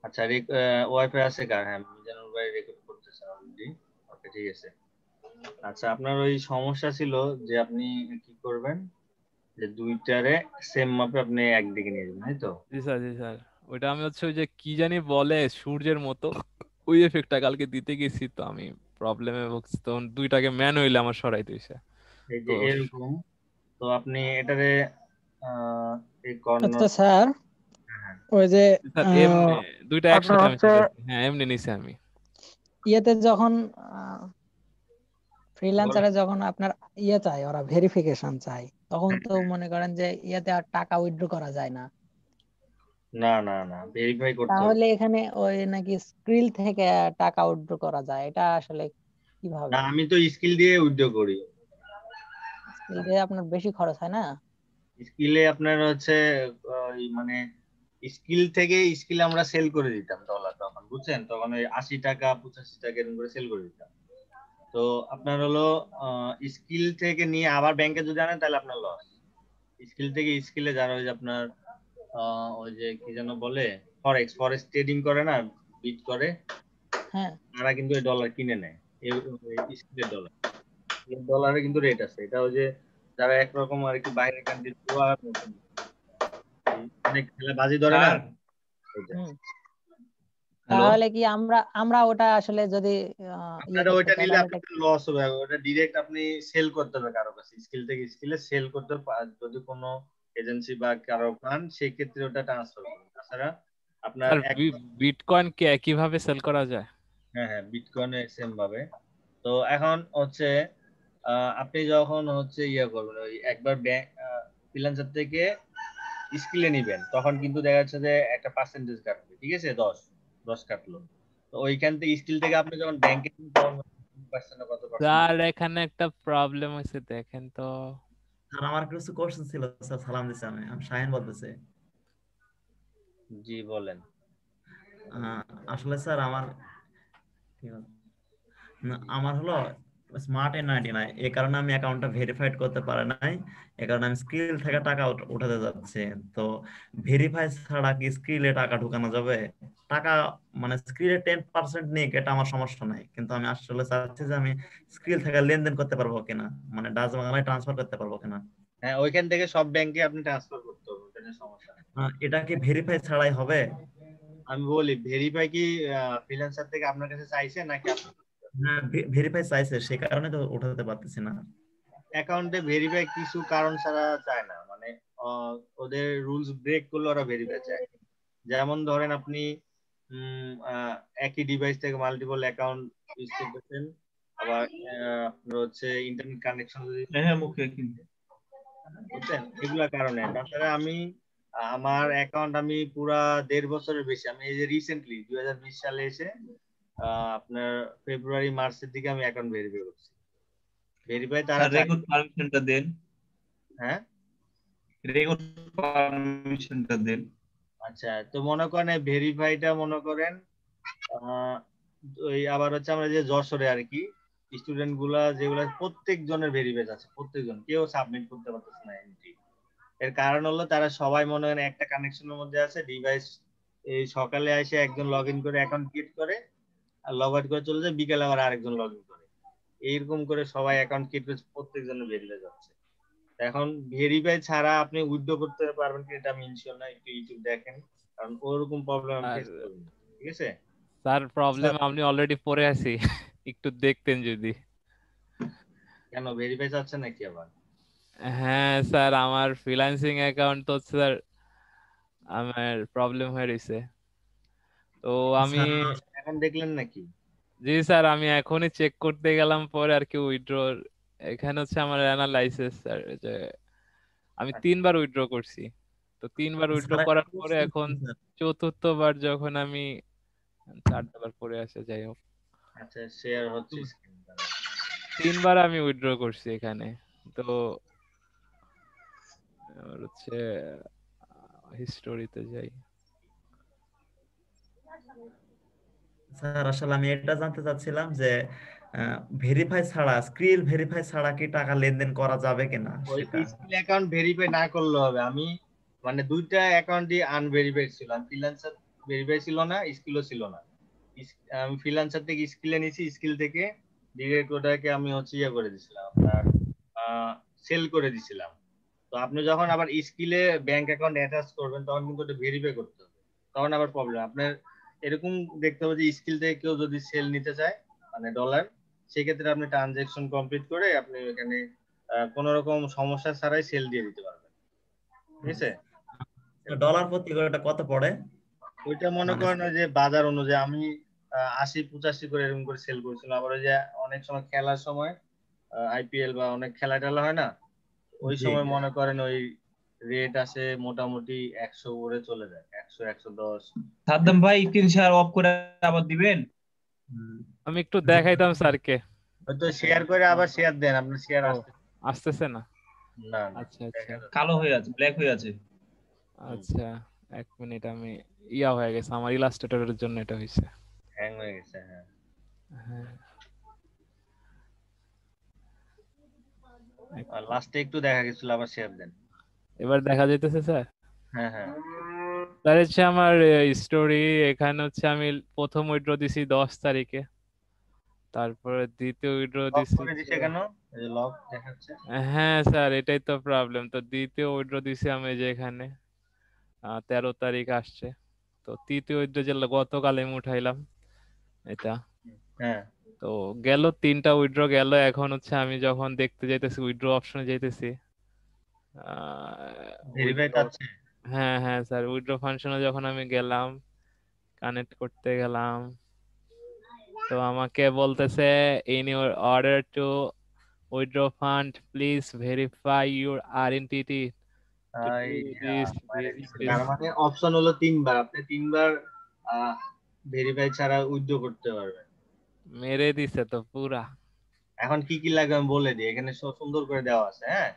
আচ্ছা, ওয়াইফাই আছে কার? হ্যাঁ, মিজানুর ভাই রেকর্ড করতেছে অলরেডি। ওকে, ঠিক আছে। আচ্ছা, আপনার ওই সমস্যা ছিল যে আপনি কি করবেন, যে দুইটারে সেম মাপে আপনি একদিকে নিয়ে যাবেন, তাই তো? জি স্যার, জি স্যার। ওইটা আমি হচ্ছে ওই যে কি জানি বলে সূর্যের মতো, ওই এফেক্টটা কালকে দিতে গেছি, তো আমি প্রবলেমে ভুগছি, তখন দুইটাকে ম্যানুয়ালি আমার সরাইতে হইছে। এই তো যে এরকম, তো আপনি এটারে এই কর্নার। আচ্ছা স্যার, হ্যাঁ, ওই যে স্যার আহ, এমনি দুইটা আপনার একসাথে আমি হচ্ছে চালাইছি, হ্যাঁ এমনি নিছি আমি। ইয়েতে যখন বলেন। ফ্রিল্যান্সারে যখন আপনার ইয়ে চাই, ওরা ভেরিফিকেশন চাই, তখন তো মনে করেন যে ইয়েতে আর টাকা উইথড্র করা যায় না। না না না, ভেরিফাই করতে হবে। তাহলে এখানে ওই নাকি স্ক্রিল থেকে টাকা উইথড্র করা যায়, এটা আসলে না, কিভাবে? আমি তো স্কিল দিয়ে উইথড্র করি। স্কিল দিয়ে আপনার বেশি খরচ হয় না? স্কিলে আপনার হচ্ছে মানে স্কিল থেকে স্কিল আমরা সেল করে দিতাম ডলার, তখন বুঝছেন, তখন ওই 80 টাকা 85 টাকা এরকম করে সেল করে দিতাম। তো আপনার হলো স্কিল থেকে নিয়ে আবার ব্যাংকে যদি আনেন তাহলে আপনার লস। স্কিল থেকে স্কিলে যারা ওই যে আপনার ওই যে কি যেন বলে, ফরেক্স ফরেক্স ট্রেডিং করে না, বিট করে, হ্যাঁ। তারা কিন্তু এই ডলার কিনে নেয়, এই স্কিলের ডলার। ডলারে কিন্তু রেট আছে, এটা ওই যে যারা একরকম আর কি বাইরের কান্ট্রি অনেক খেলা বাজি ধরে না, স্যার, ওইটা। হুম। হ্যালো। তাহলে কি আমরা আমরা ওটা আসলে যদি ইয়ে আপনারা করতে ওইটা চাই নিলে তাহলে এটা আপনার লস হবে, ওটা ডিরেক্ট আপনি সেল করতে হবে কারো কাছে, স্কিল থেকে স্কিলে সেল করতে হবে। আর যদি কোনো এজেন্সি বা কারো পান সেই ক্ষেত্রে ওটা ট্রান্সফার করবেন, তাছাড়া আপনার স্যার এক। বিটকয়েন কি একইভাবে সেল করা যায়? হ্যাঁ হ্যাঁ, বিটকয়েনে সেম ভাবে। তো এখন হচ্ছে আপনি যখন হচ্ছে ইয়ে করবেন, ওই একবার ব্যাংক ফ্রিল্যান্সার থেকে স্কিলে নিবেন, তখন কিন্তু দেখা যাচ্ছে যে একটা পার্সেন্টেজ কাটবে, ঠিক আছে, 10 কাটলো। তো ওইখান থেকে স্কিল থেকে আপনি যখন ব্যাংকে তখন পার্সেন্ট কত পার্সেন্ট। স্যার এখানে একটা প্রবলেম হয়েছে, দেখেন তো। স্যার আমার কিছু কোশ্চেন ছিল স্যার, সালাম দিছি। আমি শাহিন বলতেছি। জি বলেন। আহ, আসলে স্যার আমার কি বলে? না, আমার হলো স্মার্ট এন 99, এই কারণে আমি অ্যাকাউন্টটা ভেরিফাইড করতে পারি নাই। এই কারণে আমি স্কিল থেকে টাকা উঠাতে যাচ্ছি। তো ভেরিফাই ছাড়া কি স্কিলে টাকা ঢুকানো যাবে? টাকা মানে স্কিলে 10% নিক, এটা আমার সমস্যা নাই, কিন্তু আমি আসলে চাচ্ছি যে আমি স্কিল থেকে লেনদেন করতে পারবো কিনা, মানে ডাচ বাংলায় ট্রান্সফার করতে পারবো কিনা। হ্যাঁ, ওইখান থেকে সব ব্যাংকে আপনি ট্রান্সফার করতে হবে, ওটা নিয়ে সমস্যা নেই। এটা কি ভেরিফাই ছাড়াই হবে? আমি বলি, ভেরিফাই কি ফ্রিল্যান্সার থেকে আপনার কাছে চাইছে নাকি আপনি? হ্যাঁ, ভেরিফাই চাইছে, সে কারণে তো উঠাতে পারতেছি না। অ্যাকাউন্টে ভেরিফাই কিছু কারণ ছাড়া চায় না, মানে ওদের রুলস ব্রেক করলে ওরা ভেরিফাই চায়। যেমন ধরেন আপনি একই ডিভাইস থেকে মাল্টিপল অ্যাকাউন্ট ইউজ করতেছেন, আবার আপনার হচ্ছে ইন্টারনেট কানেকশন যদি, হ্যাঁ মুখে কিন্তু বুঝছেন, এগুলা কারণে। তাছাড়া আমি আমার অ্যাকাউন্ট আমি পুরা 1.5 বছরের বেশি, আমি এই যে রিসেন্টলি 2020 সালে এসে আপনার ফেব্রুয়ারি মার্চের দিকে আমি অ্যাকাউন্ট ভেরিফাই করছি। ভেরিফাই তারা স্যার চায়। রেকর্ড পারমিশনটা দেন, হ্যাঁ, রেকর্ড পারমিশনটা দেন। আচ্ছা, তো মনে করেন ভেরিফাইটা মনে করেন আহ, ওই আবার হচ্ছে আমরা যে যশোরে আর কি স্টুডেন্ট গুলা যেগুলা প্রত্যেক জনের ভেরিফাই আছে, প্রত্যেকজন কেউ সাবমিট করতে পারতেছে না এন্ট্রি। এর কারণ হলো তারা সবাই মনে করেন একটা কানেকশনের মধ্যে আছে, ডিভাইস এই সকালে এসে একজন লগ ইন করে অ্যাকাউন্ট ক্রিয়েট করে আর লগ আউট করে চলে যায়, বিকেলে আবার আরেকজন লগ ইন করে, এইরকম করে সবাই অ্যাকাউন্ট ক্রিয়েট করে প্রত্যেকজনের ভেরিফাই যাচ্ছে। এখন ভেরিফাই ছাড়া আপনি উইথড্র করতে পারবেন কি এটা আমি ইনশিওর না, একটু ইউটিউব দেখেন, কারণ ওরকম প্রবলেম আমি আর ফেস করিনি, ঠিক আছে। স্যার প্রবলেম স্যার আপনি অলরেডি পড়ে আছি, একটু দেখতেন যদি। কেন ভেরিফাই চাচ্ছে নাকি আবার? হ্যাঁ স্যার, আমার ফ্রিল্যান্সিং অ্যাকাউন্ট তো স্যার আমার প্রবলেম হয়ে রয়েছে। তো আমি, স্যার এখন দেখলেন নাকি? জি স্যার, আমি এখনই চেক করতে গেলাম পরে আর কি উইথড্র, এখানে হচ্ছে আমার অ্যানালাইসিস স্যার, যে আমি আচ্ছা 3বার উইথড্র করছি। তো 3বার উইথড্র স্যার একটা করার পরে কোশ্চেন এখন স্যার। চতুর্থবার যখন আমি, 4বার পরে আসে, যাই হোক, আচ্ছা, শেয়ার হচ্ছে স্ক্রিন। 3বার আমি উইথড্র করছি এখানে। তো আর হচ্ছে হিস্টোরিতে যাই। স্যার আসলে আমি এটা জানতে চাচ্ছিলাম যে ভেরিফাই ছাড়া, স্কিল ভেরিফাই ছাড়া কি টাকা লেনদেন করা যাবে কিনা ওই সেটা। স্কিল অ্যাকাউন্ট ভেরিফাই না করলে হবে। আমি মানে দুইটা অ্যাকাউন্টই আনভেরিফাইড ছিল, আমি ফ্রিল্যান্সার ভেরিফাই ছিল না, স্কিলও ছিল না। আমি ফ্রিল্যান্সার থেকে স্কিলে নিয়েছি, স্কিল থেকে ডিরেক্ট ওটাকে আমি হচ্ছে ইয়ে করে দিছিলাম, আপনার সেল করে দিছিলাম। তো আপনি যখন আবার স্কিলে ব্যাংক অ্যাকাউন্ট অ্যাটাচ করবেন তখন কিন্তু ওটা ভেরিফাই করতে হবে, তখন আবার প্রবলেম। আপনার এরকম দেখতে হবে যে স্কিল থেকে কেউ যদি সেল নিতে চায় মানে ডলার, সেক্ষেত্রে আপনি ট্রানজেকশন কমপ্লিট করে আপনি এখানে কোনো রকম সমস্যা ছাড়াই সেল দিয়ে দিতে পারবেন, ঠিক আছে? ডলার প্রতি ওটা কত পড়ে? ওইটা মনে মানে করেন ওই যে বাজার অনুযায়ী আমি 80-85 করে এরকম করে সেল করেছিলাম। আবার ওই যে অনেক সময় খেলার সময় আইপিএল বা অনেক খেলা টেলা হয় না, ওই জি। সময় মনে করেন ওই রেট আসে মোটামুটি 100 করে চলে যায়, 100-110। সাদ্দাম ভাই স্ক্রিন শেয়ার অফ করে আবার দিবেন। আমি একটু দেখাইতাম স্যারকে। হয়তো শেয়ার করে আবার শেয়ার দেন, আপনার শেয়ার ও, আসছে আসতেছে না। না না আচ্ছা আচ্ছা দেখা যাচ্ছে। কালো হয়ে আছে, ব্ল্যাক হয়ে আছে। আচ্ছা, 1 মিনিট, আমি ইয়া হয়ে গেছে, আমার ইলাস্ট্রেটরের জন্য এটা হয়েছে। হ্যাং হয়ে গেছে, হ্যাঁ। হ্যাঁ, আর লাস্টে একটু দেখা গেছিল, আবার শেয়ার দেন। এবার দেখা যাইতেছে স্যার? হ্যাঁ হ্যাঁ স্যার হচ্ছে আমার স্টোরি, এখানে হচ্ছে আমি প্রথম উইথড্র দিছি 10 তারিখে, তারপরে দ্বিতীয় উইথড্র লক দিছি করে দিছে কেন? এই যে লক দেখাচ্ছে। হ্যাঁ স্যার, এটাই তো প্রবলেম। তো দ্বিতীয় উইথড্র দিছি আমি যে এখানে 13 তারিখ আসছে। তো তৃতীয় উইথড্র যে গতকাল আমি উঠাইলাম এটা। হ্যাঁ তো গেল 3টা উইথড্র গেল। এখন হচ্ছে আমি যখন দেখতে যাইতেছি উইথড্র অপশনে যাইতেছি, ভেরিফাই উইথড্র, চাচ্ছে। হ্যাঁ হ্যাঁ স্যার, উইথড্র ফাংশনে যখন আমি গেলাম, কানেক্ট করতে গেলাম, তো আমাকে বলতেছে in your order to withdraw fund please verify your identity to do this তার মানে অপশন হলো 3বার, আপনি 3বার ভেরিফাই ছাড়া উইথড্র করতে পারবেন। মেরে দিছে তো পুরা। এখন কি কি লাগবে আমি বলে দিই, এখানে সব সুন্দর করে দেওয়া আছে। হ্যাঁ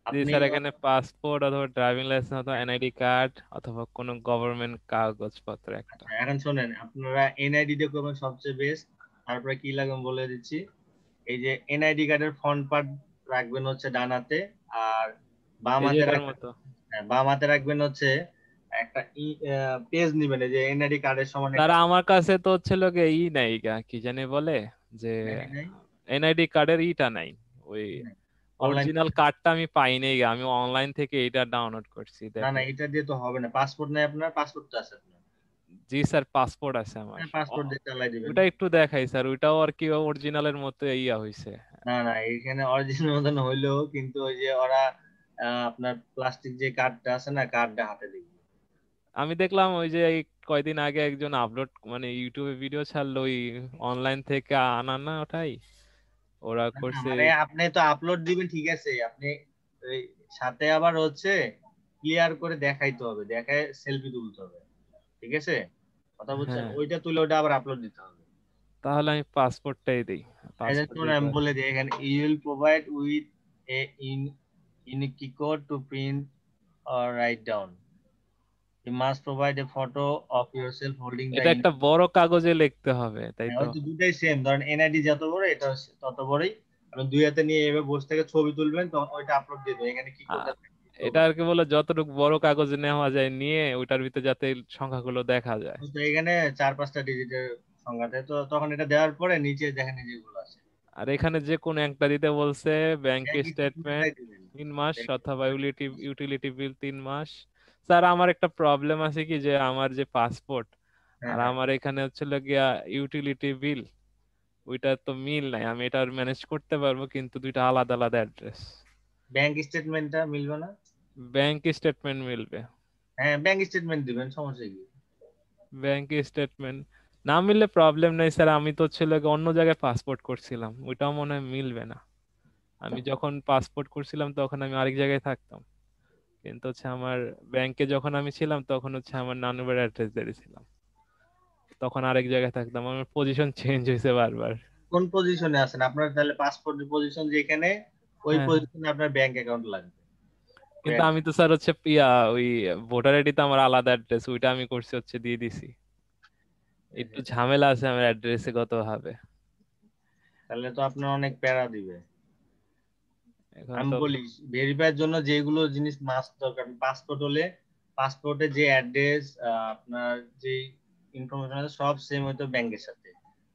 জি আপনি স্যার, এখানে পাসপোর্ট অথবা ড্রাইভিং লাইসেন্স অথবা এনআইডি কার্ড অথবা কোনো গভর্নমেন্ট কাগজপত্র একটা। এখন শোনেন, আপনারা এনআইডি দিয়ে করবেন সবচেয়ে বেস্ট। তারপরে কি লাগবে আমি বলে দিচ্ছি। এই যে এনআইডি কার্ডের ফ্রন্ট পার্ট রাখবেন হচ্ছে ডান হাতে, আর বাম এই যে হাতে এটার রাখবেন, মতো। বাম হাতে রাখবেন হচ্ছে একটা পেজ নিবেন, এই যে এনআইডি কার্ডের সমান স্যার একটা আমার কাছে তো হচ্ছে লোকে নাই গা, কি জানি বলে যে এনআইডি নাই। এনআইডি কার্ডের ইটা নাই, ওই অনলাইন, অরিজিনাল কার্ডটা আমি পাই নাই গা। আমি অনলাইন থেকে এটা ডাউনলোড করছি, না না দেখেন। এটা দিয়ে তো হবে না। পাসপোর্ট নাই আপনার? পাসপোর্ট তো আছে আপনার? জি স্যার, পাসপোর্ট আছে আমার। হ্যাঁ পাসপোর্ট দিয়ে চালাই দিবেন। ওটা একটু দেখাই স্যার, ওইটাও আর কি অরিজিনালের মতো ইয়া হইছে। না না এখানে অরিজিনাল মতন হইলেও কিন্তু ওই যে ওরা আপনার প্লাস্টিক যে কার্ডটা আছে না, কার্ডটা হাতে দিবে। আমি দেখলাম ওই যে এই কয়দিন আগে একজন আপলোড মানে ইউটিউবে ভিডিও ছাড়লো, ওই অনলাইন থেকে আনা না, ওটাই ওরা না, না, করছে। মানে আপনি তো আপলোড দিবেন ঠিক আছে, আপনি ওই সাথে আবার হচ্ছে ক্লিয়ার করে দেখাইতে হবে, দেখায় সেলফি তুলতে হবে, ঠিক আছে? কথা বুঝছেন? হ্যাঁ, ওইটা তুলে ওটা আবার আপলোড দিতে হবে। তাহলে আমি পাসপোর্টটাই দিই। এই যে পাসপোর্ট শুনুন, দিতে আমি হবে। বলে দিই এখানে, you will provide with a unique code to print or write down. You must provide a photo of yourself holding the এটা একটা বড় কাগজে লিখতে হবে, তাই তো? হয়তো দুটাই সেম, ধরেন এনআইডি যত বড় এটা তত বড়ই। আপনি দুই হাতে নিয়ে এভাবে বসে থেকে ছবি তুলবেন, তখন ওইটা আপলোড দিয়ে দেবেন। এখানে কি করতে আ- হবে? এটা আর কি বলে, যতটুকু বড় কাগজে নেওয়া যায় নিয়ে ওইটার ভিতরে যাতে সংখ্যাগুলো দেখা যায়। তো এখানে 4-5টা ডিজিটের সংখ্যা থাকে, তো তখন এটা দেওয়ার পরে নিচে দেখেন এই যেগুলো আছে, আর এখানে যে কোনো একটা দিতে বলছে, ব্যাংক ব্যাংক স্টেটমেন্ট স্টেটমেন্টটাই দিবেন। 3 মাস অথবা ইউটিলিটি বিল 3 মাস। স্যার আমার একটা প্রবলেম আছে কি, যে আমার যে পাসপোর্ট হ্যাঁ আর হ্যাঁ আমার এখানে হচ্ছিল গিয়া ইউটিলিটি বিল, ওইটা তো মিল নাই। আমি এটা ম্যানেজ করতে পারবো, কিন্তু দুইটা আলাদা আলাদা অ্যাড্রেস। ব্যাংক স্টেটমেন্টটা মিলবে না? ব্যাংক স্টেটমেন্ট মিলবে। হ্যাঁ ব্যাংক স্টেটমেন্ট দিবেন, সমস্যা কি? ব্যাংক স্টেটমেন্ট না মিললে প্রবলেম নেই স্যার, আমি তো ছিল অন্য জায়গায় পাসপোর্ট করছিলাম, ওইটাও মনে হয় মিলবে না। আমি যখন পাসপোর্ট করছিলাম তখন আমি আরেক জায়গায় থাকতাম, কিন্তু হচ্ছে আমার ব্যাংকে যখন আমি ছিলাম তখন হচ্ছে আমার নানুর বাড়ির অ্যাড্রেস দিয়েছিলাম, তখন আরেক জায়গায় থাকতাম। আমার পজিশন চেঞ্জ হয়েছে বারবার। কোন পজিশনে আছেন আপনার? তাহলে পাসপোর্টের পজিশন যেখানে, ওই হ্যাঁ, পজিশনে আপনার ব্যাংক অ্যাকাউন্ট লাগবে। ওই কিন্তু আমি তো স্যার হচ্ছে ওই ভোটার আইডি তো আমার আলাদা অ্যাড্রেস, ওইটা আমি করছি হচ্ছে দিয়ে দিছি। একটু ঝামেলা আছে আমার অ্যাড্রেসে গত ভাবে। তাহলে তো আপনার অনেক প্যারা দিবে। এখন আমি তো বলি, ভেরিফাইয়ের জন্য যেগুলো জিনিস মাস্ট দরকার, পাসপোর্ট হলে পাসপোর্টে যে অ্যাড্রেস, আপনার যে ইনফরমেশন আছে সব সেম হইতো ব্যাংকের সাথে,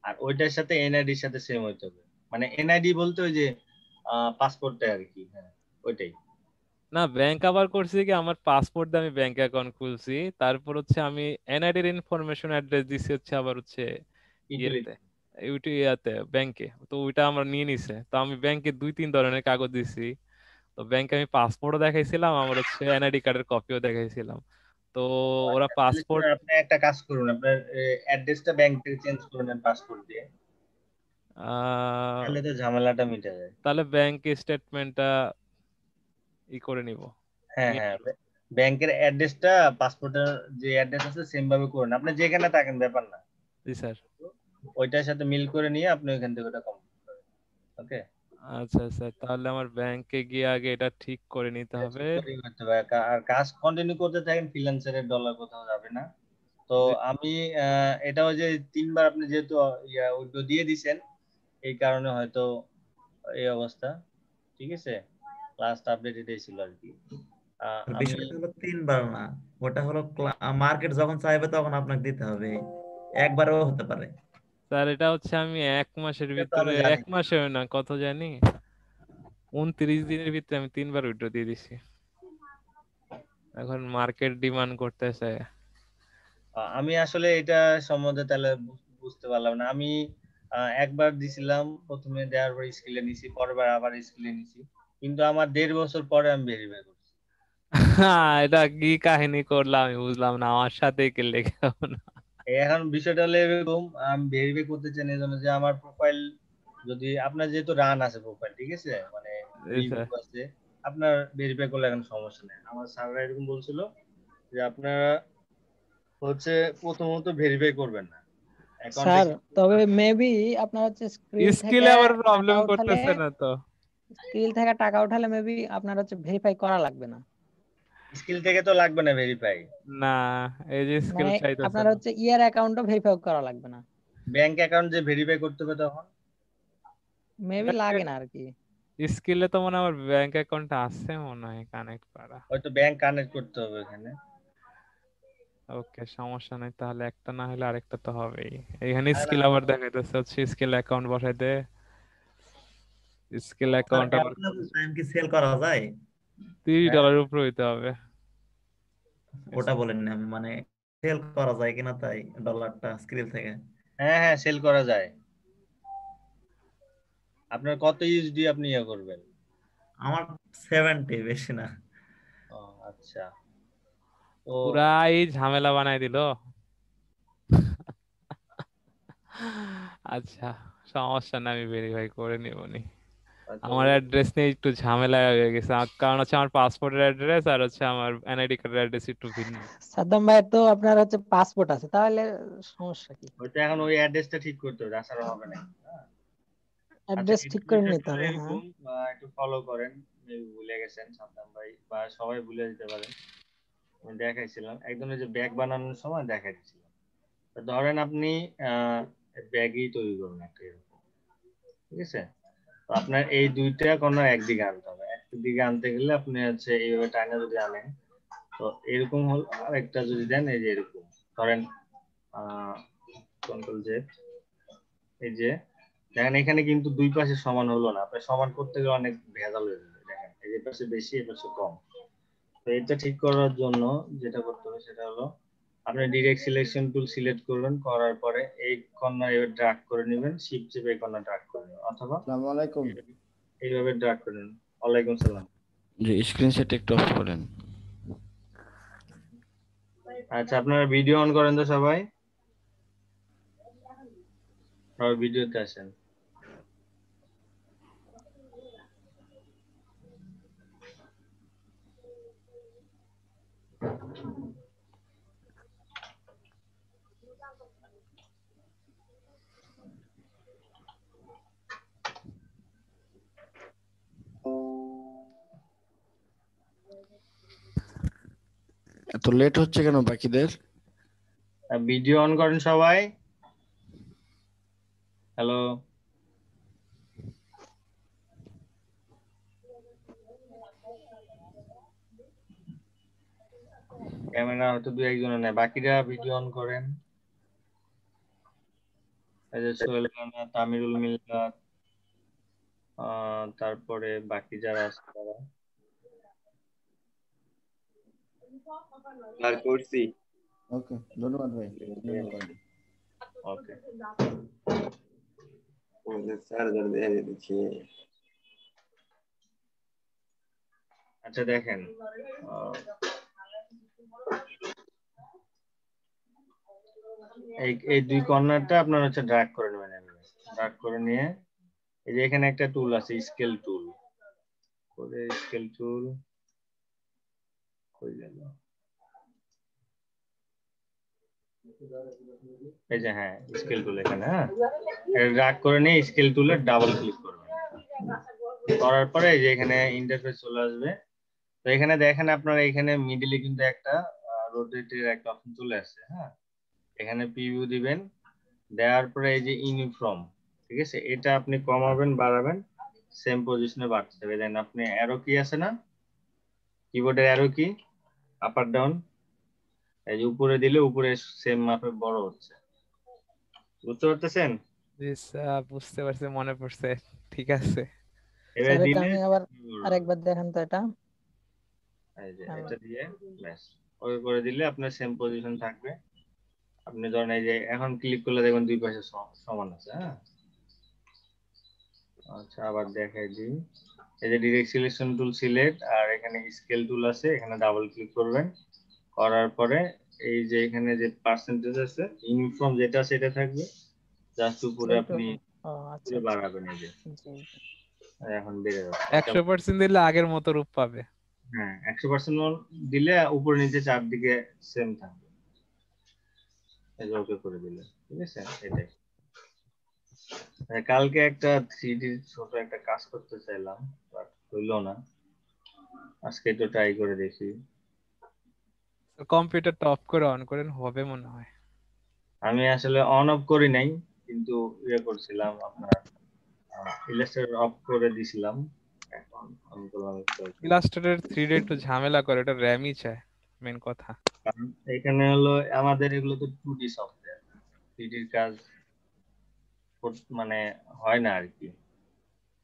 আর ওইটার সাথে এনআইডির সাথে সেম হইতে হবে। মানে এনআইডি বলতে ওই যে পাসপোর্টটা আর কি, হ্যাঁ ওইটাই। না, ব্যাংক আবার করছি কি, আমার পাসপোর্ট দিয়ে আমি ব্যাংক অ্যাকাউন্ট খুলছি, তারপর হচ্ছে আমি এনআইডির ইনফরমেশন অ্যাড্রেস দিছি হচ্ছে আবার হচ্ছে ইয়েতে, ইউটিলিটি। ইয়াতে ব্যাংকে। তো ওইটা আমরা নিয়ে নিছে, তো আমি ব্যাংকে 2-3 ধরনের কাগজ দিছি। তো ব্যাংকে আমি পাসপোর্টও দেখাইছিলাম, আমার হচ্ছে এনআইডি কার্ডের কপিও দেখাইছিলাম। তো ওরা তাহলে পাসপোর্ট, স্যার আপনি একটা কাজ করুন, আপনার অ্যাড্রেসটা ব্যাংক থেকে চেঞ্জ করে নেন পাসপোর্ট দিয়ে, আহ তাহলে তো ঝামেলাটা মিটে যায়। তাহলে ব্যাংক স্টেটমেন্টটা করে নিব, হ্যাঁ নিয়ে হ্যাঁ, নিব। ব্যাংকের অ্যাড্রেসটা পাসপোর্টের যে অ্যাড্রেস আছে সেম ভাবে করুন, আপনি যেখানে থাকেন ব্যাপার না, জি স্যার। ওইটার সাথে মিল করে নিয়ে আপনি ওইখান থেকে ওটা কমপ্লিট করেন। ওকে, আচ্ছা স্যার, তাহলে আমার ব্যাংকে গিয়ে আগে এটা ঠিক করে নিতে এটা হবে। ঠিক করেই করতে হবে। আর কাজ কন্টিনিউ করতে থাকেন, ফ্রিল্যান্সারের ডলার কোথাও যাবে না। তো জি আমি এটা ওই যে 3বার আপনি যেহেতু উইড্রো দিয়ে দিছেন, এই কারণে হয়তো এই অবস্থা। ঠিক আছে, লাস্ট আপডেট এটাই ছিল আর কি। আর আমি বিষয়টা হলো 3বার না, ওটা হলো মার্কেট যখন চাইবে তখন আপনাকে দিতে হবে, একবারও হতে পারে। স্যার, এটা হচ্ছে আমি 1 মাসের এটা তো ভিতরে, আমি জানি। 1 মাসে না কত জানি, 29 দিনের ভিতরে আমি 3বার উইথড্র দিয়ে দিছি। এখন মার্কেট ডিমান্ড করতেছে। আমি আসলে এটা সম্বন্ধে তাহলে বুঝতে পারলাম না। আমি একবার দিছিলাম, প্রথমে দেওয়ার পর স্কিলে নিছি, পরের বার আবার স্কিলে নিছি, কিন্তু আমার 1.5 বছর পরে আমি ভেরিফাই করছি। এটা কি কাহিনী করলাম আমি বুঝলাম না, আমার সাথে কে লেগে না। এখন বিষয়টা হলো এরকম, আমি ভেরিফাই করতে চাই না এই জন্য যে আমার প্রোফাইল, যদি আপনার যেহেতু রান আছে প্রোফাইল, ঠিক আছে, মানে জি স্যার। রিভিউ আছে, আপনার ভেরিফাই করলে এখন সমস্যা নেই। আমার স্যাররা এরকম বলছিল যে আপনারা হচ্ছে প্রথমত ভেরিফাই করবেন না, অ্যাকাউন্টে স্যার, তবে মেবি আপনার হচ্ছে স্ক্রিল থেকে স্কিলে আবার টাকা প্রবলেম উঠালে, করতেছে না তো? মেবি আপনার হচ্ছে ভেরিফাই করা লাগবে না। স্কিল থেকে তো লাগবে না ভেরিফাই। না, এই যে স্কিল মানে চাইতেছে আপনার না। হচ্ছে ইয়ার অ্যাকাউন্টও ভেরিফাই করা লাগবে না, ব্যাংক অ্যাকাউন্ট যে ভেরিফাই করতে হবে তখন মেবি লাগে না আর কি। স্কিলে তো মনে হয় আমার ব্যাংক অ্যাকাউন্ট আছে মনে হয় কানেক্ট করা। হয়তো ব্যাংক কানেক্ট করতে হবে এখানে। ওকে, সমস্যা নাই, তাহলে একটা না হলে আরেকটা তো হবেই। এখানে আর না, স্কিল আবার দেখাইতেছে হচ্ছে স্কিল অ্যাকাউন্ট বসাইতে, স্কিল স্যার অ্যাকাউন্ট আবার অ্যাভেলেবল টাইম কি সেল করা যায়? হ্যাঁ $30 উপরে হইতে হবে। ওটা বলেন না, আমি মানে সেল করা যায় কিনা তাই, ডলারটা স্ক্রিল থেকে। হ্যাঁ হ্যাঁ, সেল করা যায়। আপনার কত ইউএসডি আপনি ইয়ে করবেন? আমার 70, বেশি না। ও আচ্ছা, তো পুরাই ঝামেলা বানাই দিল। আচ্ছা, সমস্যা না, আমি ভেরিফাই করে নিবনি। হয়তো আমার অ্যাড্রেস নিয়ে একটু ঝামেলা হয়ে গেছে, কারণ হচ্ছে আমার পাসপোর্টের অ্যাড্রেস আর হচ্ছে আমার এনআইডি কার্ডের অ্যাড্রেস একটু ভিন্ন। সাদ্দাম ভাইয়ের তো আপনার হচ্ছে পাসপোর্ট আছে, তাহলে সমস্যা কি? হয়তো এখন ওই অ্যাড্রেসটা ঠিক করতে হবে, তাছাড়া হবে না। হ্যাঁ। আচ্ছা, অ্যাড্রেস এটা ঠিক করে বিষয়টা নিতে হলো হবে, হ্যাঁ। এরকম, একটু ফলো করেন। maybe ভুলে গেছেন সাদ্দাম ভাই, বা সবাই ভুলে যেতে পারেন। আমি দেখাইছিলাম একজনের যে ব্যাগ বানানোর সময় দেখাই দিছিলাম। তো ধরেন আপনি ব্যাগই তৈরি করুন একটা এরকম, ঠিক আছে। তো আপনার এই দুইটা কর্নার একদিকে আনতে হবে, একদিকে আনতে গেলে আপনি হচ্ছে এইভাবে টাইনা যদি আনেন, তো এরকম হল। আর একটা যদি দেন এই যে এরকম, ধরেন কন্ট্রোল জেড, এই যে দেখেন এখানে কিন্তু দুই পাশে সমান হলো না, আপনি সমান করতে গেলে অনেক ভেজাল হয়ে যাবে। দেখেন এই যে পাশে বেশি, এই পাশে কম। তো এটা ঠিক করার জন্য যেটা করতে হবে সেটা হলো, আপনি ডিরেক্ট সিলেকশন টুল সিলেক্ট করবেন, করার পরে এই কর্নার এভাবে ড্র্যাগ করে নেবেন, শিফট চেপে এই কর্নার ড্র্যাগ করে নেবেন, অথবা আসসালামু আলাইকুম। এইভাবে ড্র্যাগ করে নেবেন। ওয়ালাইকুম সালাম। জি, স্ক্রিন শেয়ার একটু অফ করেন। আচ্ছা, আপনারা ভিডিও অন করেন তো সবাই, সবাই ভিডিওতে আসেন। এত লেট হচ্ছে কেন বাকিদের? ভিডিও অন করেন সবাই। হ্যালো, ক্যামেরা হয়তো দুই একজনের নেই, বাকিরা ভিডিও অন করেন। এই যে সোহেল রানা, তামিরুল মিল্লাত, তারপরে বাকি যারা আছে তারা। আর করছি। ওকে, ধন্যবাদ ভাই। ওকে, স্যার দিয়ে দিচ্ছি। আচ্ছা দেখেন, এই দুই কর্নারটা আপনার হচ্ছে ড্র্যাগ করে নেবেন। ড্র্যাগ করে নিয়ে এই যে এখানে একটা টুল আছে, স্কেল টুল। স্কেল টুল কই গেল? এই যে হ্যাঁ, স্কেল টুল এখানে। হ্যাঁ, ড্র্যাগ করে নিয়ে স্কেল টুলে ডাবল ক্লিক করবেন। করার পরে এই যে এখানে ইন্টারফেস চলে আসবে। তো এখানে দেখেন আপনারা এখানে মিডলে কিন্তু একটা রোটেটের একটা অপশন চলে আসছে। হ্যাঁ, এখানে প্রিভিউ দিবেন, দেওয়ার পরে এই যে ইউনিফর্ম, ঠিক আছে, এটা আপনি কমাবেন বাড়াবেন, সেম পজিশনে বাড়তে হবে। দেন আপনি অ্যারো কি আছে না, কিবোর্ডের অ্যারো কি আপ আর ডাউন, এই যে উপরে দিলে উপরে সেম মাপে বড় হচ্ছে। বুঝতে পারতেছেন? জি স্যার, বুঝতে পারছি, মনে পড়ছে। ঠিক আছে। এবার স্যার এটা দিলে আমি আবার আরেকবার দেখেন তো এটা। এই যে এটা দিয়ে ব্যাস ওই করে দিলে আপনার সেম পজিশন থাকবে। আপনি ধরেন এই যে এখন ক্লিক করলে দেখবেন দুই পাশে সমান আছে। হ্যাঁ, আচ্ছা আবার দেখাই দিই। এই যে ডিরেক্ট সিলেকশন টুল সিলেক্ট, আর এখানে স্কেল টুল আছে, এখানে ডাবল ক্লিক করবেন। করার পরে এই যে এখানে যে পার্সেন্টেজ আছে, ইউনিফর্ম যেটা সেটা থাকবে, জাস্ট উপরে আপনি আচ্ছা বাড়াবেন। এই যে জি এখন বেড়ে যাবে। 100% দিলে আগের মতো রূপ পাবে। হ্যাঁ, 100% দিলে উপরে নিচে চারদিকে সেম থাকবে। এই যে ওকে করে দিলে, ঠিক আছে। এটাই কালকে একটা 3D ছোট একটা কাজ করতে চাইলাম, বাট হইলো না। আজকে একটু ট্রাই করে দেখি। কম্পিউটারটা অফ করে অন করেন, হবে মনে হয়। আমি আসলে অন অফ করি নাই, কিন্তু ইয়ে করছিলাম আপনার ইলাস্ট্রেটর অফ করে দিছিলাম। এখন অন করলাম একটু। ইলাস্ট্রেটর 3D একটু ঝামেলা করে, এটা র্যামই চায় মেন কথা। কারণ এখানে হলো আমাদের এগুলো তো 2D সফটওয়্যার, 3D র কাজ মানে হয় না আর কি,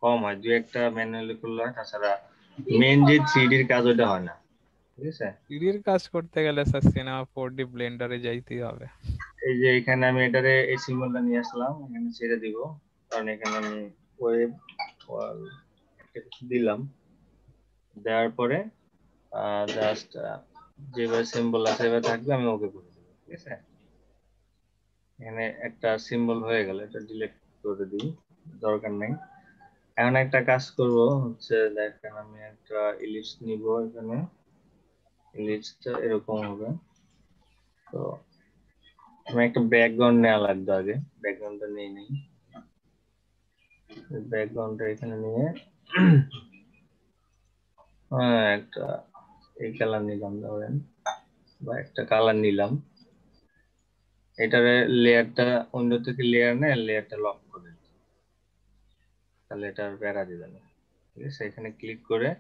কম হয়, দুই একটা ম্যানুয়ালি করলে হয়, তাছাড়া মেন যে 3D র কাজ ওটা হয় না, ঠিক আছে। 3D এর কাজ করতে গেলে স্যার সিনেমা 4D ব্লেন্ডারে যাইতেই হবে। এই যে এখানে আমি এটারে এই সিম্বলটা নিয়ে আসলাম, এখানে ছেড়ে দিব, কারণ এখানে আমি ওয়েব দিলাম। দেওয়ার পরে জাস্ট যেভাবে সিম্বল আছে এভাবে থাকবে, আমি ওকে করে দেবো, ঠিক আছে। এখানে একটা সিম্বল হয়ে গেল, এটা ডিলিট করে দিই, দরকার নেই। এখন একটা কাজ করব হচ্ছে, দেখেন আমি একটা ইলিপস নিব, এখানে ইলিপসটা এরকম হবে। তো আমি একটা ব্যাকগ্রাউন্ড নেওয়া লাগবে, আগে ব্যাকগ্রাউন্ডটা নিয়ে নিই। ব্যাকগ্রাউন্ডটা এখানে নিয়ে একটা এই কালার নিলাম ধরেন, বা একটা কালার নিলাম। এটারে লেয়ারটা অন্য থেকে লেয়ার নেয়, লেয়ারটা লক করে দিই, তাহলে এটা আর বেড়া দিবে না, ঠিক আছে। এখানে ক্লিক করে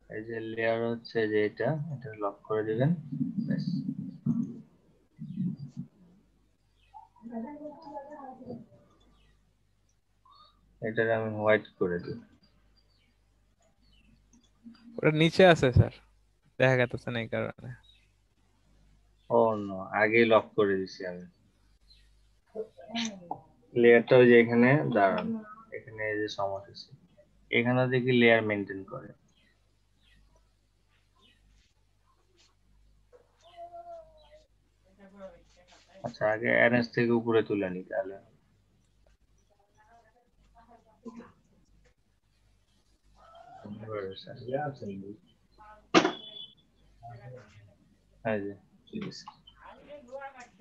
এই যে লেয়ার হচ্ছে যে এটা লক করে দিবেন, ব্যাস। এটারে আমি হোয়াইট করে দিই। ওটা নিচে আছে স্যার, দেখা যাচ্ছে না এই কারণে। ও নো, আগেই লক করে দিছি আমি। লেয়ারটা ওই যে এখানে দাঁড়ান, এখানে এই যে সমস্যা, এখানে দেখি লেয়ার মেনটেন করে। আচ্ছা, আগে অ্যারেঞ্জ থেকে উপরে তুলে নি, তাহলে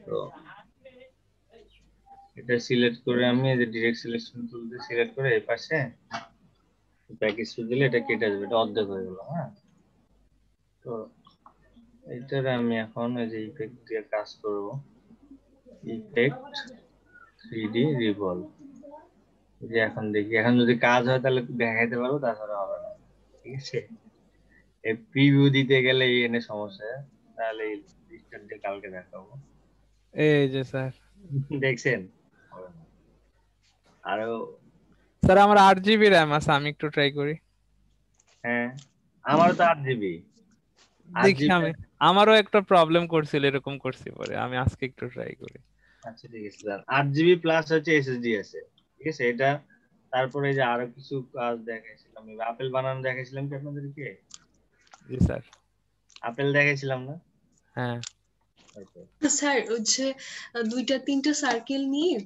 তো এটা সিলেক্ট করে আমি এই যে ডিরেক্ট সিলেকশন টুল দিয়ে সিলেক্ট করে এই পাশে প্যাকেজ দিলে এটা কেটে যাবে, এটা অর্ধেক হয়ে গেল। হ্যাঁ, তো এইটার আমি এখন এই যে ইফেক্ট দিয়ে কাজ করব, ইফেক্ট 3D রিভলভ। যে এখন দেখি, এখন যদি কাজ হয় তাহলে দেখাইতে পারবো, তাছাড়া হবে না, ঠিক আছে। এই প্রিভিউ দিতে গেলে এনে সমস্যা, তাহলে পিকচার দিয়ে কালকে দেখাবো। এই যে স্যার, দেখছেন? আরো স্যার আমার 8 GB র্যাম আছে, আমি একটু ট্রাই করি। হ্যাঁ, আমারও তো 8 GB। দেখি আমি, আমারও একটা প্রবলেম করছিল, এরকম করছি পরে, আমি আজকে একটু ট্রাই করি। আচ্ছা ঠিক আছে স্যার, 8 GB প্লাস হচ্ছে এসএসডি আছে, ঠিক আছে এটা। তারপরে এই যে আরো কিছু কাজ দেখাইছিলাম, আপেল বানানো দেখাইছিলাম কি আপনাদেরকে? জি স্যার। আপেল দেখাইছিলাম না? হ্যাঁ হয়তো। স্যার হচ্ছে 2টা 3টা সার্কেল নিয়ে,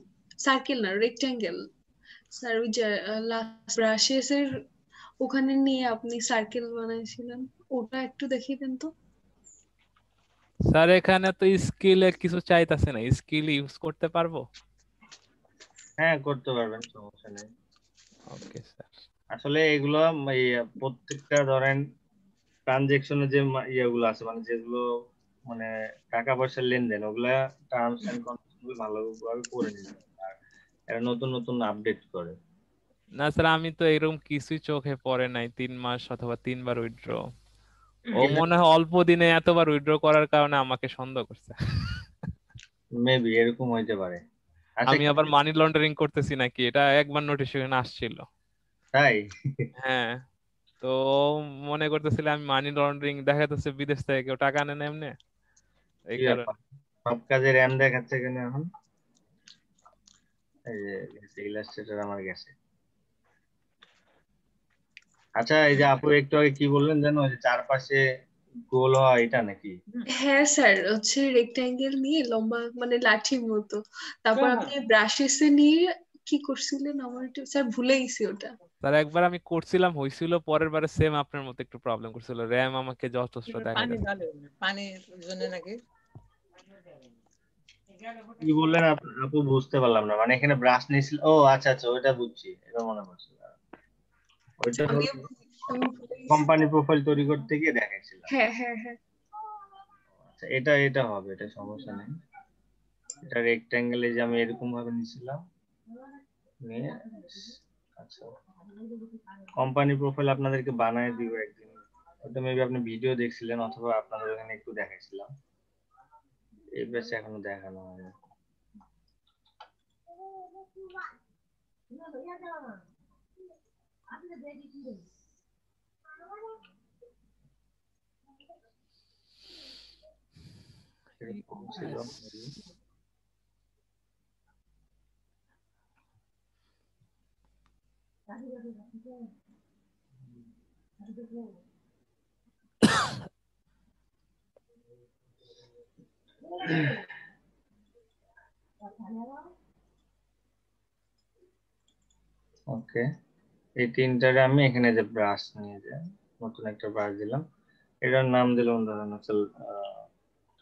সার্কেল না রেক্ট্যাঙ্গেল স্যার, ওই যে লাস্ট ব্রাশেস এর ওখানে নিয়ে আপনি সার্কেল বানাইছিলেন, ওটা একটু দেখিয়ে দেন তো। স্যার এখানে তো স্কিলে কিছু চাইতাছে না, স্কিল ইউজ করতে পারবো? হ্যাঁ করতে পারবেন, সমস্যা নেই। Okay sir. আসলে এগুলো এই প্রত্যেকটা ধরেন ট্রানজেকশনের যে ইয়েগুলো আছে, মানে যেগুলো মানে টাকা পয়সার লেনদেন, ওগুলা টার্মস এন্ড কন্ডিশন ভালোভাবে করে নিতে হবে। আর এরা নতুন নতুন আপডেট করে। না স্যার, আমি তো এরকম কিছুই চোখে পড়ে নাই, 3 মাস অথবা 3বার উইথড্র। ও মনে হয় অল্প দিনে এতবার উইথড্র করার কারণে আমাকে সন্দেহ করছে। মেবি এরকম হইতে পারে। আচ্ছা আমি আবার মানি লন্ডারিং করতেছি নাকি, এটা একবার নোটিফিকেশন আসছিল। তাই? হ্যাঁ, তো ও মনে করতেছিল আমি মানি লন্ডারিং, দেখাতেছে বিদেশ থেকে কেউ টাকা আনে না এমনি, এই কি কারণে। ব্যাপার, সব কাজে র্যাম দেখাচ্ছে কেন এখন? এই যে ইলাস্ট্রেটর আমার গেছে। আচ্ছা এই যে আপু একটু আগে কি বললেন জানো, ওই যে চারপাশে গোল হওয়া, এটা নাকি? হ্যাঁ স্যার, হচ্ছে রেক্ট্যাঙ্গেল নিয়ে লম্বা মানে লাঠির মতো, তারপর আপনি ব্রাশেস নিয়ে কি করছিলেন আমার একটু স্যার ভুলে গেছি ওটা। তার একবার আমি করছিলাম, হয়েছিল, পরের বারে সেম আপনার মতো একটু প্রবলেম করছিল, র্যাম আমাকে যথেষ্ট দেখা পানি যাচ্ছে। ঢালে, পানির জন্য নাকি? কি বললেন আপু, বুঝতে পারলাম না। মানে এখানে ব্রাশ নিয়েছিল, ও আচ্ছা আচ্ছা, ওইটা বুঝছি, এটা মনে পড়ছে। ওইটা আমি হলো আমি ভুলে গেছি। কোম্পানি প্রোফাইল তৈরি করতে গিয়ে দেখাইছিলাম। হ্যাঁ হ্যাঁ হ্যাঁ। আচ্ছা এটা এটা হবে, এটা সমস্যা নেই। এটা রেক্ট্যাঙ্গেলে যে আমি এরকম ভাবে নিয়েছিলাম নিয়ে, আচ্ছা কোম্পানি প্রোফাইল আপনাদেরকে বানায় দিব একদিন। ওটা মেবি আপনি ভিডিও দেখছিলেন, অথবা আপনাদের ওখানে একটু দেখাইছিলাম। এই ব্যাচে এখনো দেখানো হয়নি। এরকম ছিল maybe। ওকে, এই তিনটারে আমি এখানে যে ব্রাশ নিয়ে যাই, নতুন একটা ব্রাশ দিলাম, এটার নাম দিলাম ধরেন হচ্ছে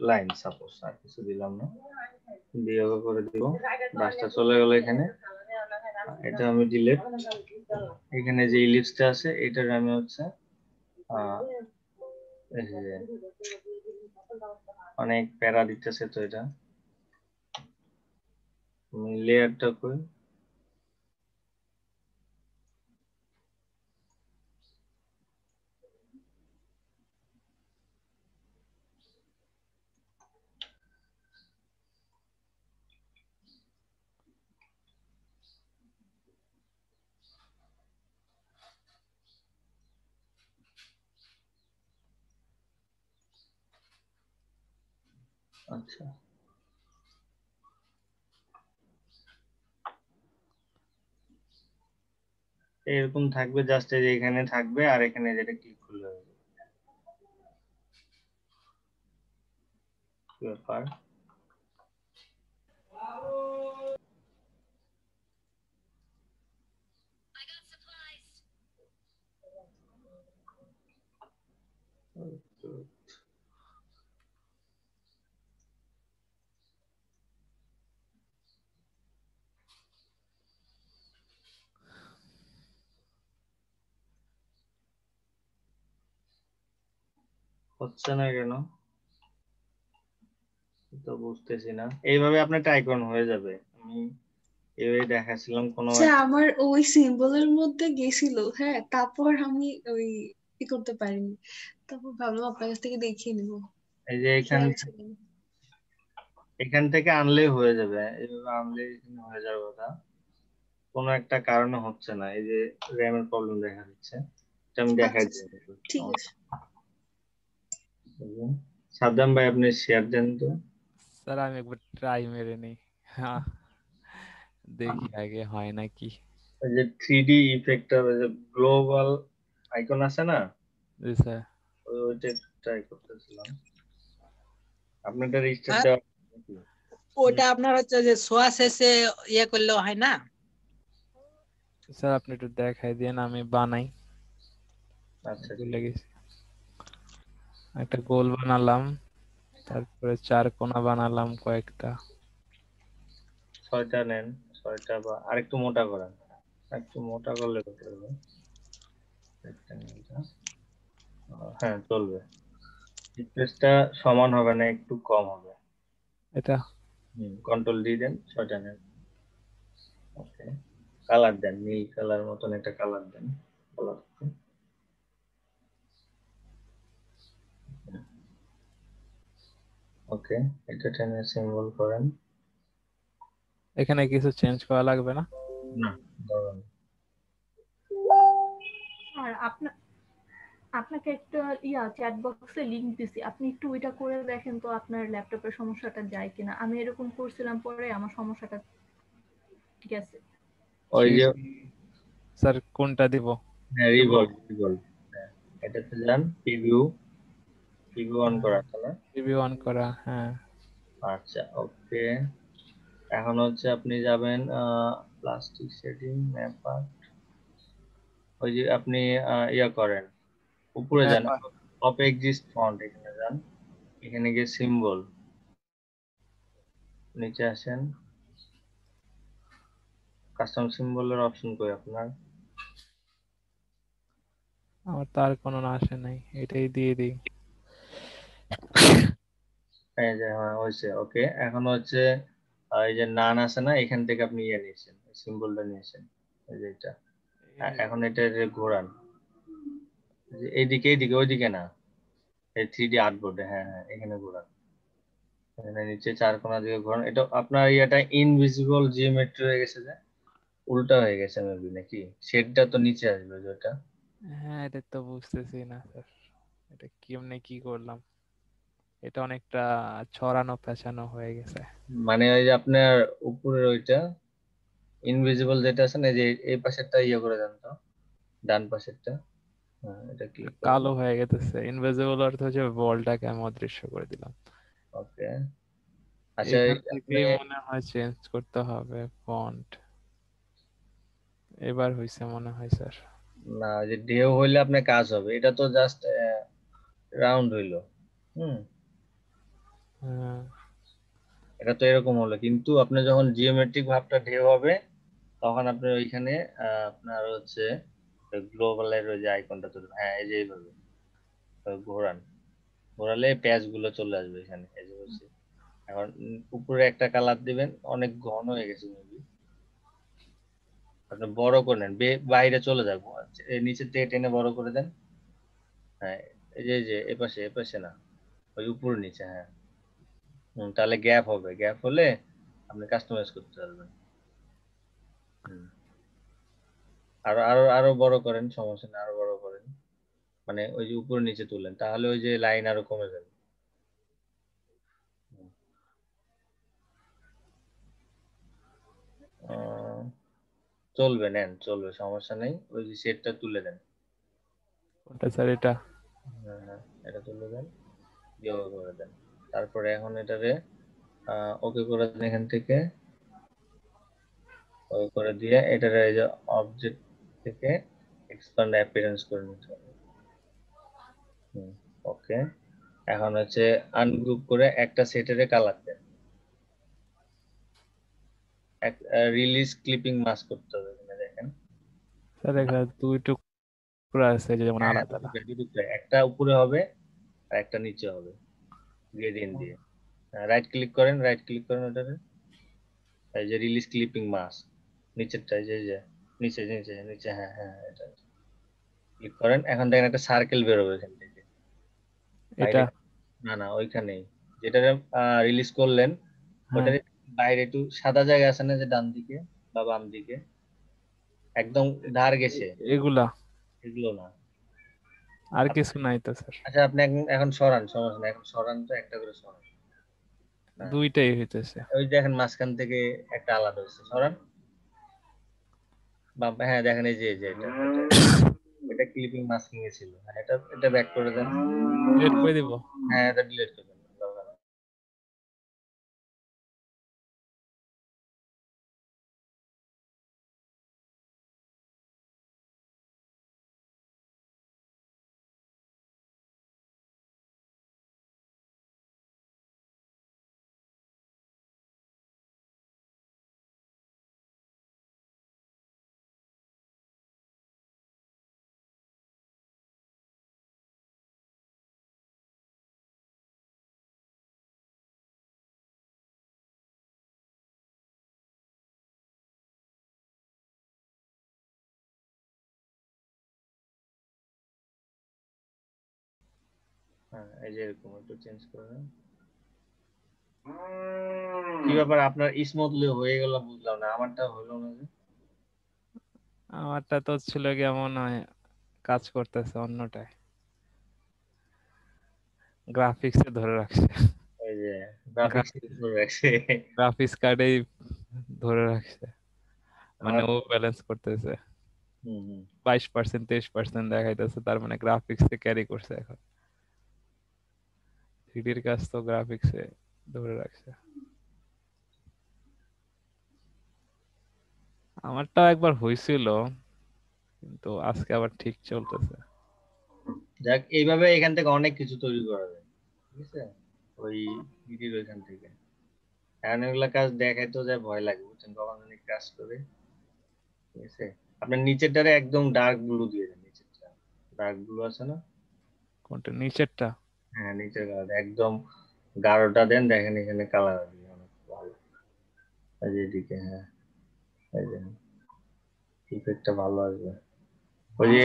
লাইন সাপোজ, আর কিছু দিলাম না, দিয়ে করে দিব। ব্রাশটা চলে গেল এখানে, এটা আমি ডিলিট। এখানে যে ইলিপসটা আছে এটার আমি হচ্ছে এই যে অনেক প্যারা দিতেছে, তো এটা লেয়ারটা কই, আচ্ছা এরকম থাকবে, জাস্ট এই যে এখানে থাকবে, আর এখানে যেটা ক্লিক করলে হবে। কি ব্যাপার? হচ্ছে না কেন তো বুঝতেছি না। এইভাবে আপনি ট্রাই করুন, হয়ে যাবে। আমি এইভাবে দেখাচ্ছিলাম কোনো আচ্ছা আমার ওই সিম্বলের মধ্যে গেছিল, হ্যাঁ, তারপর আমি ওই করতে পারিনি, তারপর ভাবলাম আপনার কাছ থেকে দেখিয়ে নিবো। এই যে এখান খেয়াল ছিল না। এখান থেকে আনলেই হয়ে যাবে, এইভাবে আনলে এখানে হয়ে যাবে কথা। কোনো একটা কারণে হচ্ছে না, এই যে র্যামের প্রবলেম দেখা দিচ্ছে, এটা আমি দেখাই আচ্ছা দিই। ঠিক আছে। সাদ্দাম ভাই আপনি শেয়ার দেন তো। স্যার আমি একবার ট্রাই মেরে নেই, হ্যাঁ দেখি আগে হয় নাকি। এই যে 3D ইফেক্টর, ওই যে গ্লোবাল আইকন আছে না, জি স্যার। ওইটা ট্রাই করতেছিলাম। আপনারটা রেজিস্টার স্যার, দেওয়া নাকি? ওইটা আপনার হচ্ছে যে সোয়া শেষে ইয়ে করলেও হয় না? স্যার আপনি একটু দেখাই দেন, আমি বানাই। আচ্ছা ভুলে গেছি। একটা গোল বানালাম, তারপরে চার কোণা বানালাম কয়েকটা। 6টা নেন, 6টা বা আরেকটু মোটা করেন, একটু মোটা করলে করতে হবে। rectangle-টা। হ্যাঁ চলবে, স্পেসটা সমান হবে না, একটু কম হবে। এটা কন্ট্রোল ডি দেন, 6টা নেন। ওকে, কালার দেন, নীল কালার মতন একটা কালার দেন। কালার ওকে, এটা টেনে সিম্বল করেন। এখানে কিছু চেঞ্জ করা লাগবে না? না, দরকার নেই। আর আপনাকে একটা চ্যাট বক্সে লিংক দিছি, আপনি একটু ওইটা করে দেখেন তো আপনার ল্যাপটপের সমস্যাটা যায় কিনা। আমি এরকম করছিলাম, পরে আমার সমস্যাটা গেছে। ওই যে স্যার কোনটা দিব? হ্যাঁ রিভলভ, হ্যাঁ এটাতে যান, প্রিভিউ অন করা আছে না? রিভিউ অন করা, হ্যাঁ। আচ্ছা ওকে, এখন হচ্ছে আপনি যাবেন প্লাস্টিক শেডিং ম্যাপ আর্ট, ওই যে আপনি ইয়া করেন, উপরে যান, অফ এক্সিস্ট ফন্ট, এখানে যান, এখানে গিয়ে সিম্বল, নিচে আসেন, কাস্টম সিম্বলের অপশন কই আপনার? আমার তো আর কোনো আসে নাই, এটাই দিয়ে দিই। এই যে হ্যাঁ হয়েছে, ওকে। এখন হচ্ছে এই যে নান আছে না, এখান থেকে আপনি ইয়ে নিয়েছেন, সিম্বলটা নিয়েছেন, এই যে এটা। এখন এটা যে ঘোরান, এইদিকে এইদিকে, ওইদিকে না, এই 3D আর্টবোর্ডে, হ্যাঁ হ্যাঁ এখানে ঘোরান, এখানে নিচে চার কোণা দিকে ঘোরান। এটা আপনার ইয়েটা ইনভিজিবল জিওমেট্রি হয়ে গেছে, যে উল্টা হয়ে গেছে মেবি, নাকি শেডটা তো নিচে আসবে যেটা। হ্যাঁ এটা তো বুঝতেছি না স্যার, এটা কেমনে কি করলাম, এটা অনেকটা ছড়ানো পেঁচানো হয়ে গেছে। মানে ওই যে আপনার উপরের ওইটা ইনভিজিবল যেটা আছে না, এই যে এই পাশেরটা ইয়ে করে দেন তো, ডান পাশেরটা, হ্যাঁ এটা ক্লিক করেন। কালো হয়ে গেছে, ইনভিজিবল অর্থ হচ্ছে বলটাকে আমি অদৃশ্য করে দিলাম। ওকে, আচ্ছা এখান আপনি থেকেই মনে হয় চেঞ্জ করতে হবে ফন্ট। এবার হইছে মনে হয় স্যার। না, ওই যে ঢেউ হইলে আপনার কাজ হবে, এটা তো জাস্ট রাউন্ড হইলো। হ্যাঁ এটা তো এরকম হলো, কিন্তু আপনার যখন জিওমেট্রিক ভাবটা ঢেউ হবে, তখন আপনি ওইখানে আপনার হচ্ছে গ্লোবালের ওই যে আইকনটা তুলবেন, হ্যাঁ এই যে এইভাবে ঘোরান, ঘোরালে প্যাচ গুলো চলে আসবে এখানে, এই যে বলছি। এখন উপরে একটা কালার দিবেন, অনেক ঘন হয়ে গেছে মেবি, আপনি বড় করে নেন, বাইরে চলে যাবো, নিচের থেকে টেনে বড় করে দেন। হ্যাঁ এই যে এপাশে না, ওই উপর নিচে, হ্যাঁ তাহলে গ্যাপ হবে, গ্যাপ হলে আপনি কাস্টমাইজ করতে পারবেন। আরো আরো আরো বড় করেন, সমস্যা নেই, আরো বড় করেন, মানে ওই যে উপর নিচে তুলেন, তাহলে ওই যে লাইন আরো কমে যাবে। চলবে, নেন চলবে, সমস্যা নেই, ওই যে শেডটা তুলে দেন। কোনটা স্যার? এটা হ্যাঁ হ্যাঁ এটা তুলে দেন, ইয়ে করে দেন। তারপরে এখন এটারে ওকে করে দেন, এখান থেকে ওকে করে দিয়ে এটারে এই যে অবজেক্ট থেকে এক্সপ্যান্ড অ্যাপিয়ারেন্স করে নিতে হবে। ওকে, এখন হচ্ছে আনগ্রুপ করে একটা সেটের কালার দেন, রিলিজ ক্লিপিং মাস্ক করতে হবে, এখানে দেখেন। স্যার এখানে দুই টুকরা আছে যেমন হ্যাঁ আলাদা আলাদা। দুটো, একটা উপরে হবে আর একটা নিচে হবে, গ্রেডিয়েন্ট দিয়ে। রাইট ক্লিক করেন ওটাতে, এই যে রিলিজ ক্লিপিং মাস্ক, নিচেরটা, এই যে নিচে নিচে নিচে, হ্যাঁ হ্যাঁ এটা ক্লিক করেন। এখন দেখেন একটা সার্কেল বেরোবে এখান থেকে, এটা না না ওইখানেই, যেটা রিলিজ করলেন ওটার হ্যাঁ বাইরে একটু সাদা জায়গা আছে না, যে ডান দিকে বা বাম দিকে একদম ধার গেছে, এগুলা এগুলো না। আর কিছু নাই তো স্যার, আচ্ছা আপনি এখন সরান, সমস্যা নেই, এখন সরান তো, একটা করে সরান। হ্যাঁ, দুইটাই হইতেছে। ওই দেখেন মাঝখান থেকে একটা আলাদা হয়েছে, সরান। হ্যাঁ দেখেন, এই যে এটা ক্লিপিং মাস্কিং এ ছিল। হ্যাঁ, এটা ব্যাক করে দেন। ডিলিট করে দিব। হ্যাঁ, এটা ডিলিট করে দেন, দরকার নেই। হ্যাঁ, এই যে এরকম একটু চেঞ্জ করে দেন। কি ব্যাপার, আপনার স্মুথলি হয়ে গেল বুঝলাম না, আমারটা হলো না যে। আমারটা তো ছিল কেমন হয়, কাজ করতেছে অন্যটায়, গ্রাফিক্সে ধরে রাখছে, ওই যে গ্রাফিক্স করে রাখছে। গ্রাফিক্স কার্ডেই ধরে রাখছে, মানে আমার ও ব্যালেন্স করতেছে। হুম হুম 22% 23% দেখাইতেছে, তার মানে গ্রাফিক্সে ক্যারি করছে এখন। 3Dর কাজ তো গ্রাফিক্সে ধরে রাখছে। আমারটা একবার হয়েছিল, কিন্তু আজকে আবার ঠিক চলতেছে। যাক, এইভাবে এখান থেকে অনেক কিছু তৈরি করা যায়, ঠিক আছে, ওই ভিডিওর ওইখান থেকে। এখন এগুলা কাজ দেখাইতেও যায়, ভয় লাগে বুঝছেন, কখন জানি কাজ করে, ঠিক আছে। আপনার নিচেরটারে একদম ডার্ক ব্লু দিয়ে দেন, নিচেরটা ডার্ক ব্লু আছে না? কোনটা নিচেরটা? হ্যাঁ, নিচের কালার একদম গাঢ়টা দেন, দেখেন এখানে কালার আসবে অনেক ভালো। এই যে এদিকে, হ্যাঁ, এই যে ইফেক্টটা ভালো আসবে। ওই যে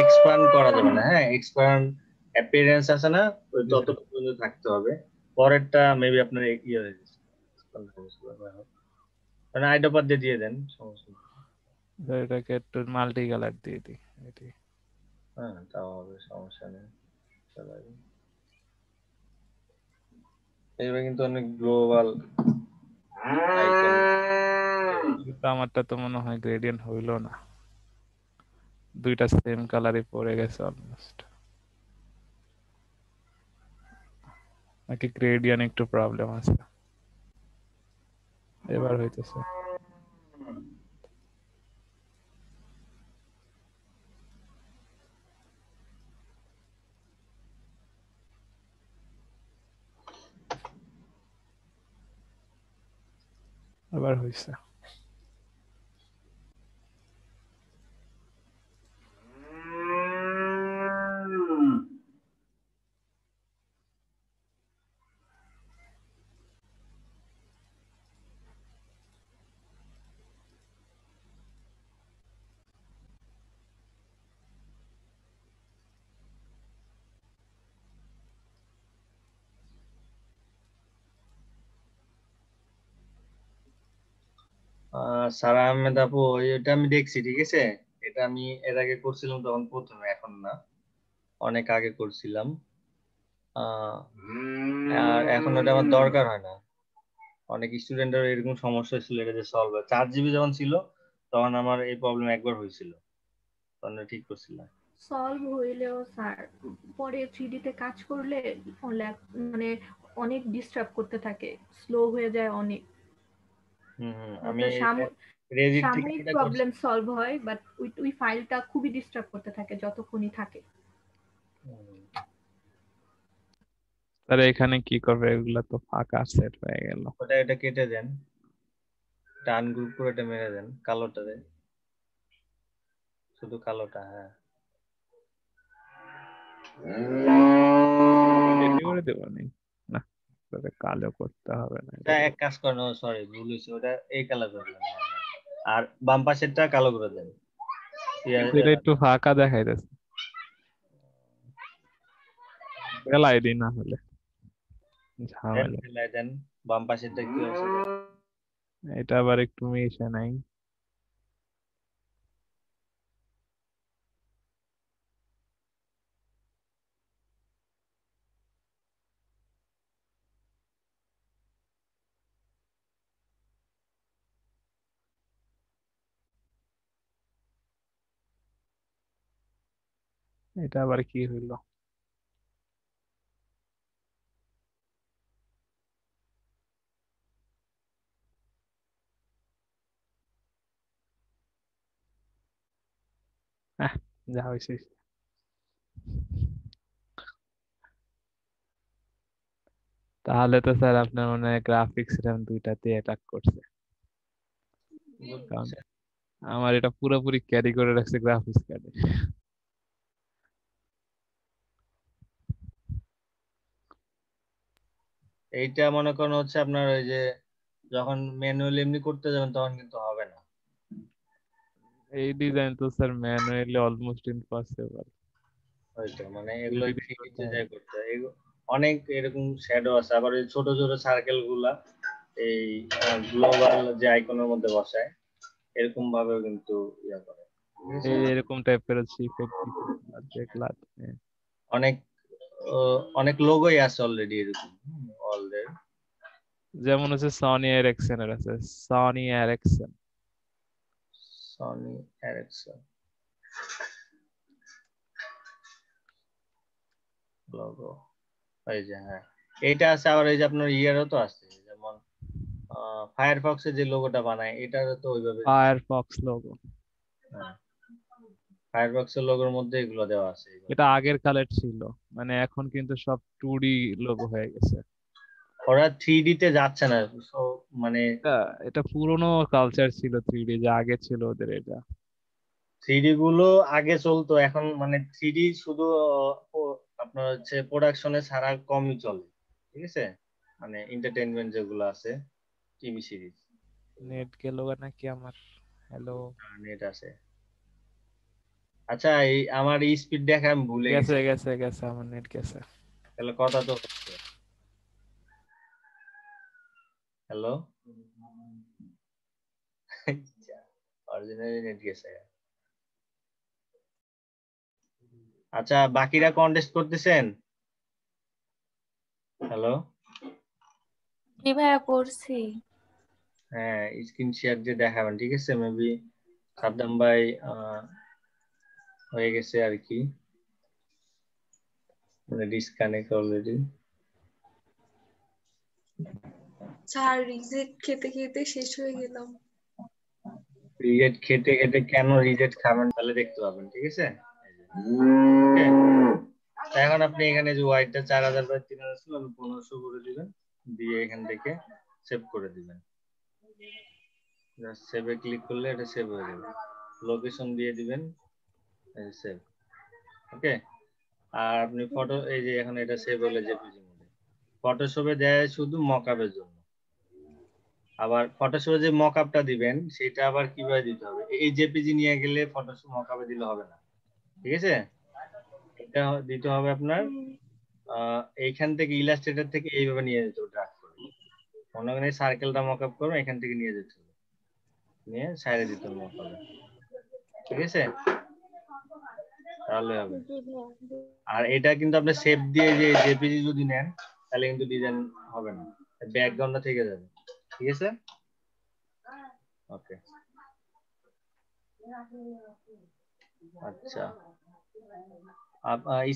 এক্সপ্যান্ড করা যাবে না, হ্যাঁ, এক্সপ্যান্ড অ্যাপিয়ারেন্স আছে না, ওই ততটুকু পর্যন্ত থাকতে হবে। পরেরটা মেবি আপনার ইয়ে হয়ে গেছে, expand হয়ে গেছে, মানে আইডোপার দিয়ে দেন, সমস্যা নেই। এটাকে একটু মাল্টি কালার দিয়ে দিই এটি। হ্যাঁ, তাও হবে, সমস্যা নেই। এইবার কিন্তু অনেক গ্লোবাল আইকন। কিন্তু আমারটা তো মনে হয় গ্রেডিয়েন্ট হইলো না, দুইটা সেম কালারই পড়ে গেছে অলমোস্ট, নাকি গ্রেডিয়েন্ট একটু প্রবলেম আছে। এবার হইতেছে। এবার হইছে। সারা আহমেদ আপু, এটা আমি দেখছি, ঠিক আছে। এটা আমি এর আগে করছিলাম তখন প্রথমে, এখন না, অনেক আগে করছিলাম। আর এখন ওটা আমার দরকার হয় না। অনেক স্টুডেন্টের এরকম সমস্যা ছিল, এটা যে সলভ হয়। 4 GB যখন ছিল তখন আমার এই প্রবলেম একবার হয়েছিল, তখন ঠিক করছিলাম। সলভ হইলেও স্যার পরে 3D তে কাজ করলে মানে অনেক ডিস্টার্ব করতে থাকে, স্লো হয়ে যায় অনেক। আমি তো রেজিট থেকে সাময়িক এটা করছি। প্রবলেম সলভ হয়, বাট ওই ফাইলটা খুবই ডিস্টার্ব করতে থাকে যতক্ষণই থাকে। তাহলে এখানে কি করবে, এগুলা তো ফাঁকা সেট হয়ে গেল। এটা কেটে দেন, টান গ্রুপ করে এটা মেরে দেন, কালোটা দেন, শুধু কালোটা। হ্যাঁ, রেডি করে দেবো নি না, তবে কালো করতে হবে না এটা। এক কাজ করেন, সরি ভুল হয়েছে, ওটা এই কালার করে দেন। আর বাম পাশেরটা কালো করে দেন। এটা একটু ফাঁকা দেখাইতেছে, ফেলাই দিই না হলে ঝামেলা। দেন বাম পাশেরটা কি আছে? এটা আবার একটু মিশে নাই। এটা আবার কি হইলো? যা হয়েছে। তাহলে তো স্যার আপনার মনে হয় গ্রাফিক্স র্যাম দুইটাতে অ্যাটাক করছে, কারণ আমার এটা পুরোপুরি ক্যারি করে রাখছে গ্রাফিক্স কার্ডে। এইটা মনে করেন হচ্ছে আপনার ওই যে যখন ম্যানুয়ালি এমনি করতে যাবেন তখন কিন্তু হবে না। এই ডিজাইন তো স্যার ম্যানুয়ালি অলমোস্ট ইম্পসিবল। হয়তো মানে এগুলো 3D তে যাই করতে হয়। অনেক এরকম শ্যাডো আছে, আবার এই ছোট ছোট সার্কেল গুলা এই গ্লোবাল যে আইকনের মধ্যে বসায় এরকম ভাবেও কিন্তু ইয়া করে। এই এরকম টাইপের ইফেক্ট দেখলাম। অনেক অনেক লোগোই আছে অলরেডি এরকম অলরেডি। যেমন হচ্ছে সনি এরিকসন এর আছে, সনি এরিকসন লোগো, এই যে হ্যাঁ এটা আছে। আবার এই যে আপনার ইয়ারও তো আছে, যেমন ফায়ারফক্সের যে লোগোটা বানায় এটারও তো ওইভাবে ফায়ারফক্স লোগো। হ্যাঁ, ফায়ারফক্সের লোগোর মধ্যে এগুলো দেওয়া আছে। এটা আগের কালের ছিল, মানে এখন কিন্তু সব 2D লোগো হয়ে গেছে। ওরা 3D তে যাচ্ছে না, মানে এটা পুরনো কালচার ছিল 3D, যে আগে ছিল ওদের। এটা 3D গুলো আগে চলতো, এখন মানে 3D শুধু আপনার হচ্ছে প্রোডাকশনে ছাড়া কমই চলে। ঠিক আছে, মানে এন্টারটেইনমেন্ট যেগুলো আছে টিভি সিরিজ। নেট গেল নাকি আমার? হ্যালো, নেট আছে। আচ্ছা এই আমার স্পিড দেখা আমি ভুলে গেছি। গেছে গেছে গেছে, আমার নেট গেছে। তাহলে কথা তো হচ্ছে। হ্যালো, অরিজিনালি নেট গেছে। আচ্ছা বাকিরা কন্টেস্ট করতেছেন? হ্যালো, জি ভাইয়া করছি। হ্যাঁ স্ক্রিন শেয়ার দিয়ে দেখাবেন, ঠিক আছে? মেবি সাদ্দাম ভাই হয়ে গেছে আর কি, মানে ডিসকানেক্ট অলরেডি। স্যার রিজেক্ট খেতে খেতে শেষ হয়ে গেলাম। রিজেক্ট খেতে খেতে কেন রিজেক্ট খাবেন তাহলে দেখতে পাবেন, ঠিক আছে? এখন আপনি এখানে যে ওয়াইটটা 4000 বাই 3000 ছিল, আপনি 1500 করে দিবেন, দিয়ে এখান থেকে সেভ করে দিবেন। জাস্ট সেভে ক্লিক করলে এটা সেভ হয়ে যাবে। লোকেশন দিয়ে দিবেন, সেভ। ওকে, আর আপনি ফটো এই যে এখন এটা সেভ হলে জেপিজি মোডে। ফটোশপে দেয় শুধু মকআপের জন্য। আবার ফটোশপে যে মকআপটা দিবেন সেটা আবার কিভাবে দিতে হবে, এই জেপিজি নিয়ে গেলে ফটোশপ মকআপে দিলে হবে না, ঠিক আছে? এটা দিতে হবে আপনার এইখান থেকে ইলাস্ট্রেটর থেকে এইভাবে নিয়ে যেতে হবে, ড্র্যাগ করে। মনে করেন সার্কেলটা মকআপ করুন, এখান থেকে নিয়ে যেতে হবে, নিয়ে সাইডে দিতে হবে মকআপে, ঠিক আছে? তাহলে হবে। আর এটা কিন্তু আপনি সেভ দিয়ে যে জেপিজি যদি নেন তাহলে কিন্তু ডিজাইন হবে না, ব্যাকগ্রাউন্ডটা থেকে যাবে, ঠিক আছে? ওকে, আচ্ছা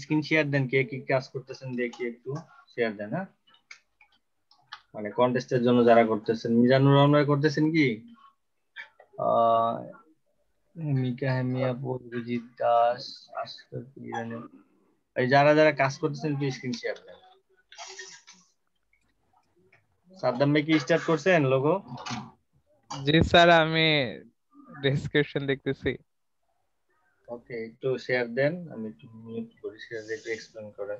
স্ক্রিন শেয়ার দেন, কে কি কাজ করতেছেন দেখি একটু শেয়ার দেন। হ্যাঁ, মানে কন্টেস্টের জন্য যারা করতেছেন, মিজানুর রহমান করতেছেন কি, মিকা হেমিয়া, পরিজিৎ দাস, আশরাফ ইরানি, এই যারা যারা কাজ করতেছেন একটু স্ক্রিন শেয়ার দেন। সাদ্দাম ভাই কি স্টার্ট করছেন লোগো? জি স্যার, আমি ডেসক্রিপশন দেখতেছি। ওকে, একটু শেয়ার দেন, আমি একটু মিউট করি, শেয়ার দিয়ে একটু এক্সপ্লেইন করেন।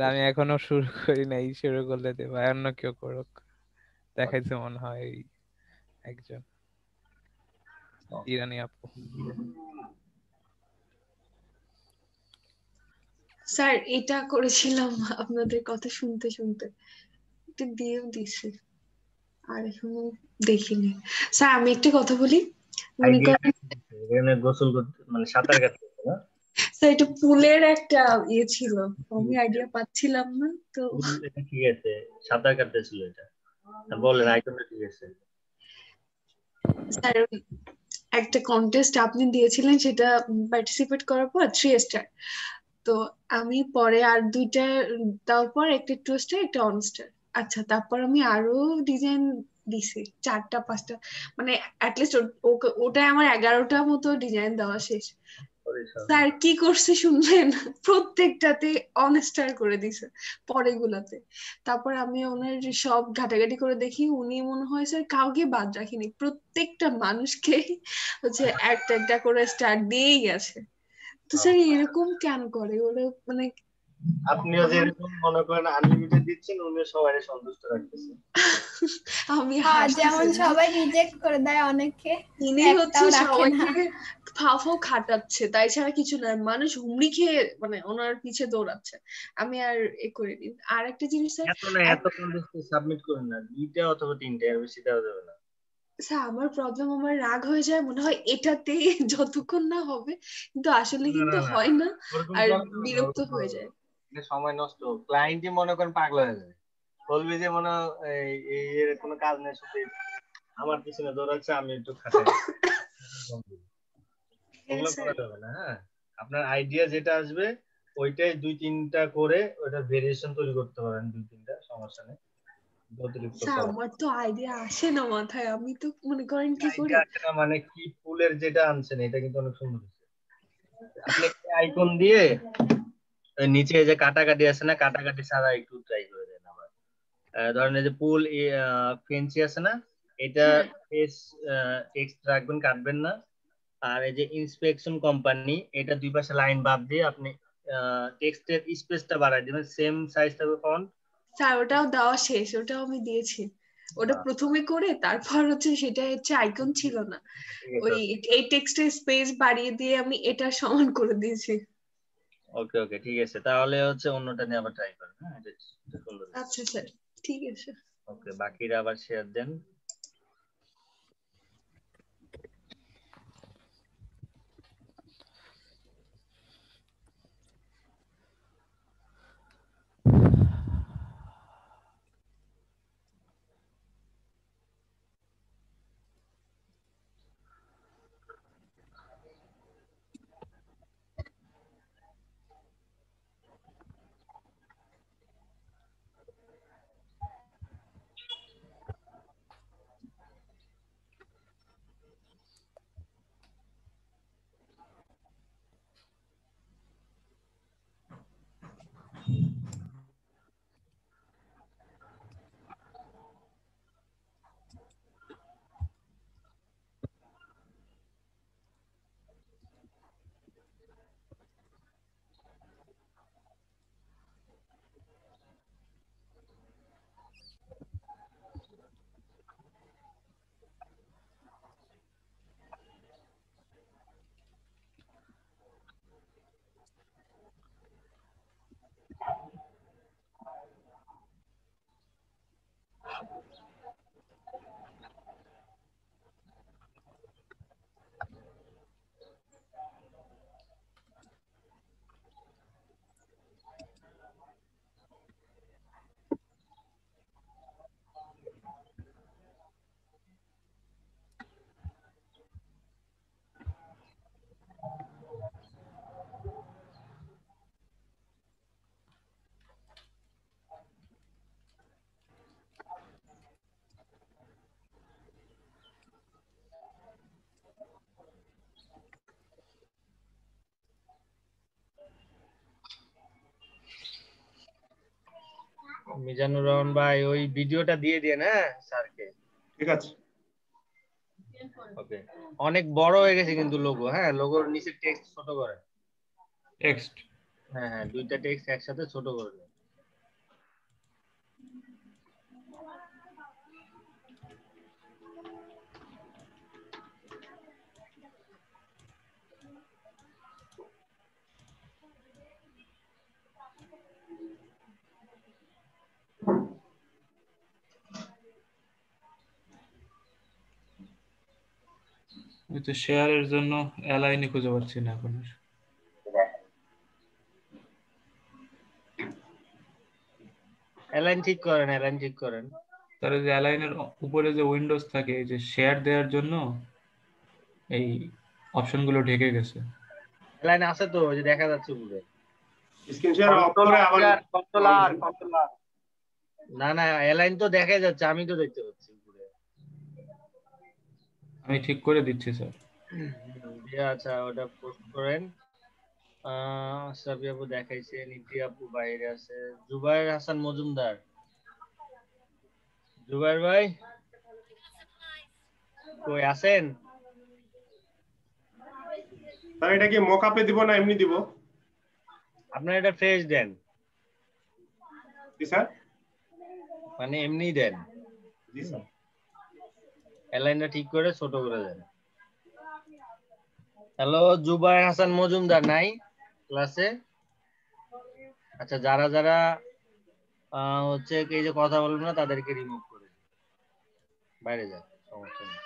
আমি এখনো শুরু করি নাই, শুরু করলে দেব, অন্য কেউ করুক। দেখাইছে মনে হয় একজন ইরানি আপু। স্যার এটা করেছিলাম আপনাদের কথা শুনতে শুনতে। এটা দিয়েও দিছে আর এখনো দেখিনি। স্যার আমি একটা কথা বলি, মনে আইডিয়া করেন এখানে গোসল করতে মানে সাঁতার কাটতে না? স্যার এটা পুলের একটা ইয়ে ছিল, আমি আইডিয়া পাচ্ছিলাম না তো। এটা ঠিক আছে, সাঁতার কাটতেছিল এটা। বলেন আইকনটা ঠিক আছে। স্যার একটা কন্টেস্ট আপনি দিয়েছিলেন, সেটা পার্টিসিপেট করার পর 3 স্টার, তো আমি পরে আর দুইটা দেওয়ার পর একটা 2 স্টার একটা 1 স্টার। আচ্ছা তারপর আমি আরো ডিজাইন দিছি 4টা 5টা, মানে অ্যাটলিস্ট ওটাই আমার 11টা মতো ডিজাইন দেওয়া শেষ। স্যার কি করছে শুনলেন, প্রত্যেকটাতে অন স্টার করে দিছে পরেগুলাতে। তারপর আমি ওনার সব ঘাটাঘাটি করে দেখি উনি মনে হয় স্যার কাউকে বাদ রাখিনি, প্রত্যেকটা মানুষকে হচ্ছে একটা একটা করে স্টার দিয়েই গেছে। তো স্যার এরকম কেন করে ওরা, মানে আপনিও যেরকম মনে করেন আনলিমিটেড দিচ্ছেন, উনিও সবাই সন্তুষ্ট রাখতেছেন। আমি যেমন হাসতেছি সবাই রিজেক্ট করে দেয় অনেকে, ইনি হচ্ছে একটাও রাখে না। সবাইকে ফাফাও খাটাচ্ছে, তাই ছাড়া কিছু না। মানুষ হুমড়ি খেয়ে মানে ওনার পিছে দৌড়াচ্ছে। আমি আর এ করে দিই। আর একটা জিনিস স্যার, এত না, এত কন্টেস্ট সাবমিট করেন না, 2টা অথবা 3টা, এর বেশি দেওয়া যাবে না। স্যার আমার প্রবলেম, আমার রাগ হয়ে যায় মনে হয় এটাতে যতক্ষণ না হবে, কিন্তু আসলে না কিন্তু না না, হয় না, ওরকম আর করবেন না, বিরক্ত ওরকম হয়ে করবেন যায়। না। এটা সময় নষ্ট, ক্লায়েন্টই মনে করেন পাগল হয়ে যাবে, বলবি যে মনে হয় এই এর কোনো কাজ নেই, শুধু আমার পিছনে দৌড়াচ্ছে, আমি একটু খাটাই। ওগুলো করা যাবে না। হ্যাঁ, আপনার আইডিয়া যেটা আসবে ওইটাই 2-3টা করে ওটা ভেরিয়েশন তৈরি করতে পারেন, 2-3টা, সমস্যা নেই। অতিরিক্ত স্যার করা আমার তো আইডিয়া আসে না মাথায়, আমি তো মনে করেন কি করি। আইডিয়া আসে না মানে কি, ফুলের যেটা আনছেন এটা কিন্তু অনেক সুন্দর হয়েছে। আপনি আইকন দিয়ে ওই নিচে যে কাটাকাটি আছে না, কাটাকাটি ছাড়া একটু ট্রাই করে দেন আবার। ধরেন এই যে পুল ফেন্সি আছে না, এটা ফেস টেক্সট রাখবেন, কাটবেন না। আর এই যে ইন্সপেকশন কোম্পানি, এটা দুই পাশে লাইন বাদ দিয়ে আপনি টেক্সটের স্পেসটা বাড়াই দিবেন, সেম সাইজ থাকবে ফন্ট। স্যার ওটাও দেওয়া শেষ, ওটাও আমি দিয়েছি। ওটা প্রথমে করে তারপর হচ্ছে সেটা হচ্ছে আইকন ছিল না, ওই এই টেক্সটের স্পেস বাড়িয়ে দিয়ে আমি এটা সমান করে দিয়েছি। ওকে ওকে, ঠিক আছে, তাহলে হচ্ছে অন্যটা নিয়ে আবার ট্রাই করেন। হ্যাঁ, এটা সুন্দর। আচ্ছা স্যার, ঠিক আছে। ওকে, বাকিরা আবার শেয়ার দেন। মিজানুর রহমান ভাই, ওই ভিডিওটা দিয়ে দেন হ্যাঁ স্যারকে। ঠিক আছে। ওকে, অনেক বড় হয়ে গেছে কিন্তু লোগো। হ্যাঁ, লোগোর নিচে টেক্সট ছোট করে। টেক্সট, হ্যাঁ হ্যাঁ, দুইটা টেক্সট একসাথে ছোট করে দেন। ওই তো শেয়ারের জন্য অ্যালাইনই খুঁজে পাচ্ছি না এখন আর। অ্যালাইন ঠিক করেন, অ্যালাইন ঠিক করেন। তার যে অ্যালাইনের উপরে যে উইন্ডোজ থাকে এই যে শেয়ার দেওয়ার জন্য এই অপশনগুলো ঢেকে গেছে। অ্যালাইন আছে তো, ওই যে দেখা যাচ্ছে উপরে। স্ক্রিন শেয়ার অফ করে আবার কন্ট্রোলার না না, অ্যালাইন তো দেখা যাচ্ছে, আমি তো দেখতে পাচ্ছি উপরে। আমি ঠিক করে দিচ্ছি স্যার। আচ্ছা, ওটা পোস্ট করেন। আশরাফি আপু দেখাইছে, নীতি আপু বাইরে আছে, জুবাইর হাসান মজুমদার। জুবাইর ভাই কই আছেন? স্যার এটা কি মকআপে দিব না এমনি দিব? আপনারা এটা ফ্রেশ দেন। জি স্যার। মানে এমনি দেন? জি স্যার। অ্যালাইনটা ঠিক করে ছোট করে দেন। হ্যালো, জুবাইর হাসান মজুমদার নাই ক্লাসে? আচ্ছা, যারা যারা হচ্ছে এই যে কথা বলবেন না তাদেরকে রিমুভ করে দিন, বাইরে যান, সমস্যা নেই।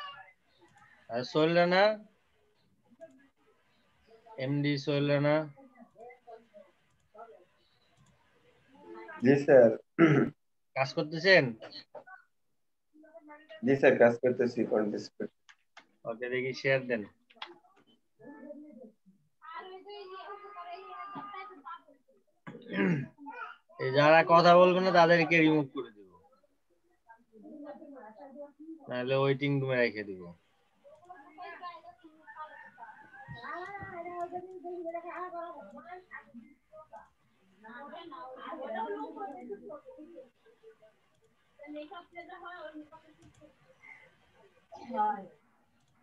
আর সোহেল রানা, এমডি সোহেল রানা। জি স্যার। কাজ করতেছেন? জি স্যার, কাজ করতেছি কন্টেস্ট করতে। ওকে, দেখি শেয়ার দেন। এই যারা কথা বলবেন না তাদেরকে রিমুভ করে দিব, নাহলে ওয়েটিং রুমে রেখে দিব।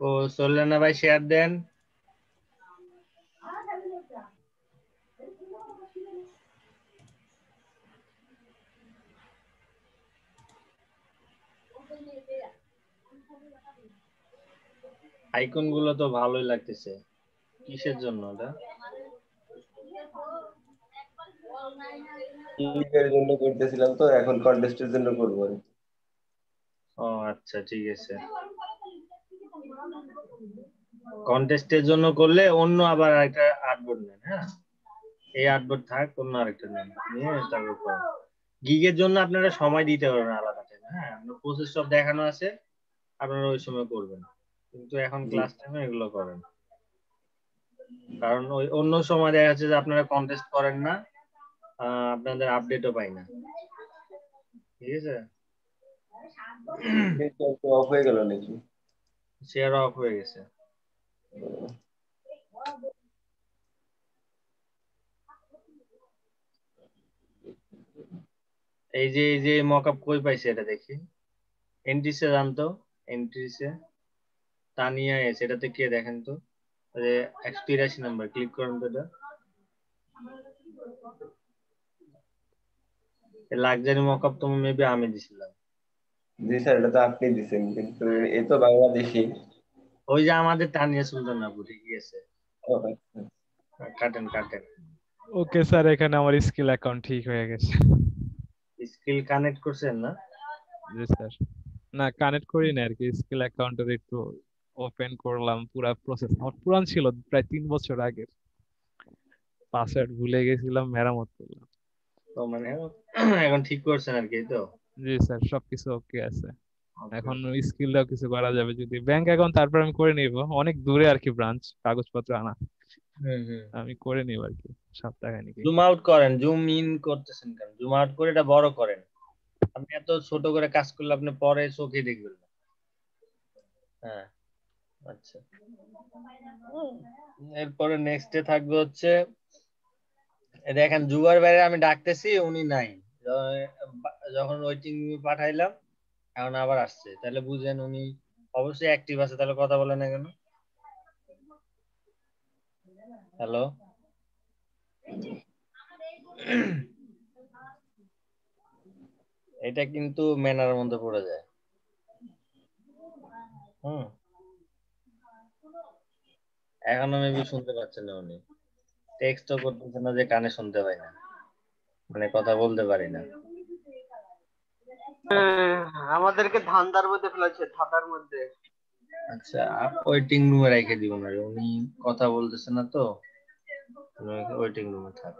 ও সোলেনা ভাই শেয়ার দেন। আইকন গুলো তো ভালোই লাগতেছে, কিসের জন্য এটা? লিগের জন্য করতেছিলাম তো, এখন কন্টেস্টের জন্য করব। ও আচ্ছা, ঠিক আছে। কন্টেস্টের জন্য করলে অন্য আবার একটা আর্টবোর্ড নেন। হ্যাঁ, এই আর্টবোর্ড থাক, অন্য আরেকটা নেন, নিয়ে তারপর করেন। গিগের জন্য আপনারা সময় দিতে পারবেন আলাদা টাইমে। হ্যাঁ, আপনার প্রসেস সব দেখানো আছে, আপনারা ওই সময় করবেন, কিন্তু এখন ক্লাস টাইমে এগুলো করেন। কারণ ওই অন্য সময় দেখা যাচ্ছে যে আপনারা কন্টেস্ট করেন না, আপনাদের আপডেটও পাই না। ঠিক আছে? অফ হয়ে গেল নাকি? শেয়ার অফ হয়ে গেছে। এই যে মকআপ কই পাইছে এটা দেখি। এন্ট্রিসে জানতো, এন্ট্রিসে তানিয়া এস, এটাতে কে দেখেন তো? 81 নাম্বার ক্লিক করুন তো। এটা লাক্সারি মকআপ তো মেবি আমি দিছিলাম। জি স্যার, এটা তো আপনি দিছেন, কিন্তু এ তো বাংলাদেশি। ওই যে আমাদের তানিয়া সুলতান আপু, ঠিক আছে। কাটেন কাটেন। ওকে স্যার, এখানে আমার স্কিল অ্যাকাউন্ট ঠিক হয়ে গেছে। স্কিল কানেক্ট করছেন না? জি স্যার। না, কানেক্ট করি না আর কি, স্কিল অ্যাকাউন্টের একটু ওপেন করলাম, পুরো প্রসেস আমার পুরান ছিল, প্রায় 3 বছর আগের। পাসওয়ার্ড ভুলে গেছিলাম, মেরামত করলাম। তো মানে এখন ঠিক করছেন আর কি, তো? জি স্যার, সবকিছু ওকে আছে। এখন স্কিলটাও কিছু করা যাবে যদি ব্যাংক অ্যাকাউন্ট, তারপর আমি করে নিব। অনেক দূরে আর কি ব্রাঞ্চ, কাগজপত্র আনা, আমি করে নিব আর কি সপ্তাহখানেক। জুম আউট করেন, জুম ইন করতেছেন কেন? জুম আউট করে এটা বড় করেন। আপনি এত ছোট করে কাজ করলে আপনি পরে চোখে দেখবেন না। হ্যাঁ, আচ্ছা। এরপরে নেক্সটে থাকবে হচ্ছে, দেখেন জুবার বাইরে আমি ডাকতেছি, উনি নাই। যখন ওয়েটিং পাঠাইলাম এখন আবার আসছে, তাহলে বুঝেন উনি অবশ্যই অ্যাক্টিভ আছে। তাহলে কথা বলে না কেন? হ্যালো, এটা কিন্তু ম্যানার মধ্যে পড়ে যায়। এখনো মেবি শুনতে পাচ্ছেন না উনি, টেক্সটও করতেছে না যে কানে শুনতে পাই না, মানে কথা বলতে পারি না। আমাদেরকে ধান্দার মধ্যে ফেলেছে, ধাঁধার মধ্যে। আচ্ছা, ওয়েটিং রুমে রেখে দিব না, উনি কথা বলতেছে না তো, ওয়েটিং রুমে থাক।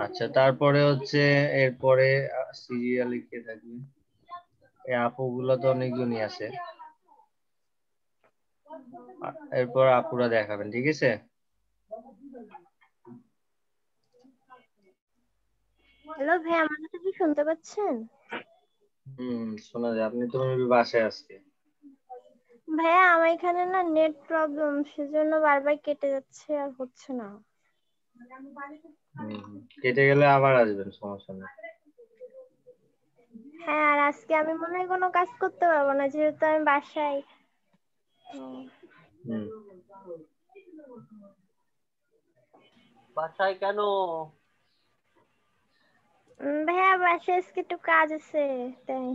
আচ্ছা, তারপরে হচ্ছে এরপরে সিরিয়ালে কে থাকবে? এই আপুগুলো তো অনেকজনই আছে, এরপর আপুরা দেখাবেন, ঠিক আছে? হ্যালো ভাই, আমার কথা কি শুনতে পাচ্ছেন? শোনা যায়। আপনি তো মেবি বাসায় আজকে। ভাইয়া আমার এখানে না নেট প্রবলেম, সেজন্য বারবার কেটে যাচ্ছে আর হচ্ছে না। কেটে গেলে আবার আসবেন, সমস্যা নেই। হ্যাঁ, আর আজকে আমি মনে হয় কোনো কাজ করতে পারবো না, যেহেতু আমি বাসায়। বাসায় কেন? ভাইয়া বাসায় আজকে একটু কাজ আছে তাই।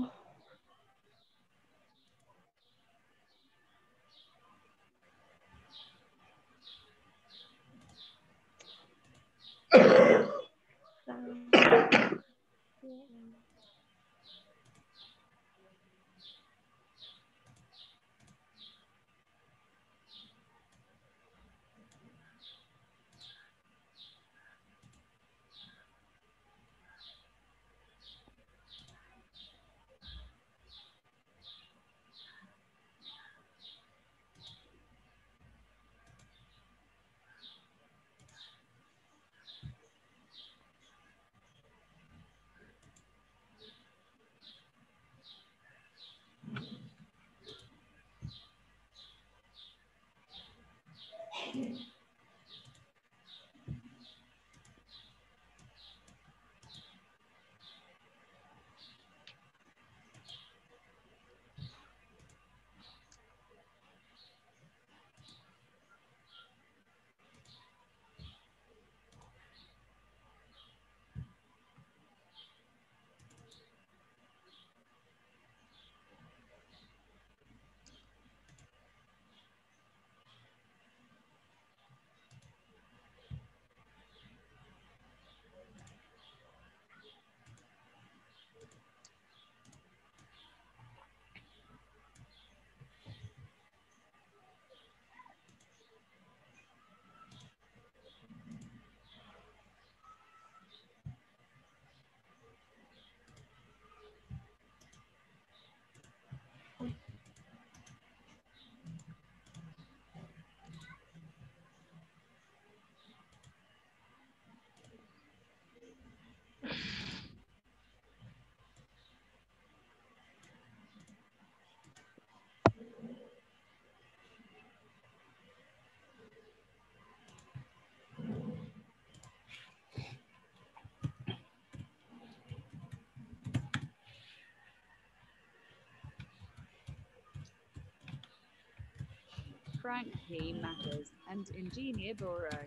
Frank P. Matters and Engineer Boro.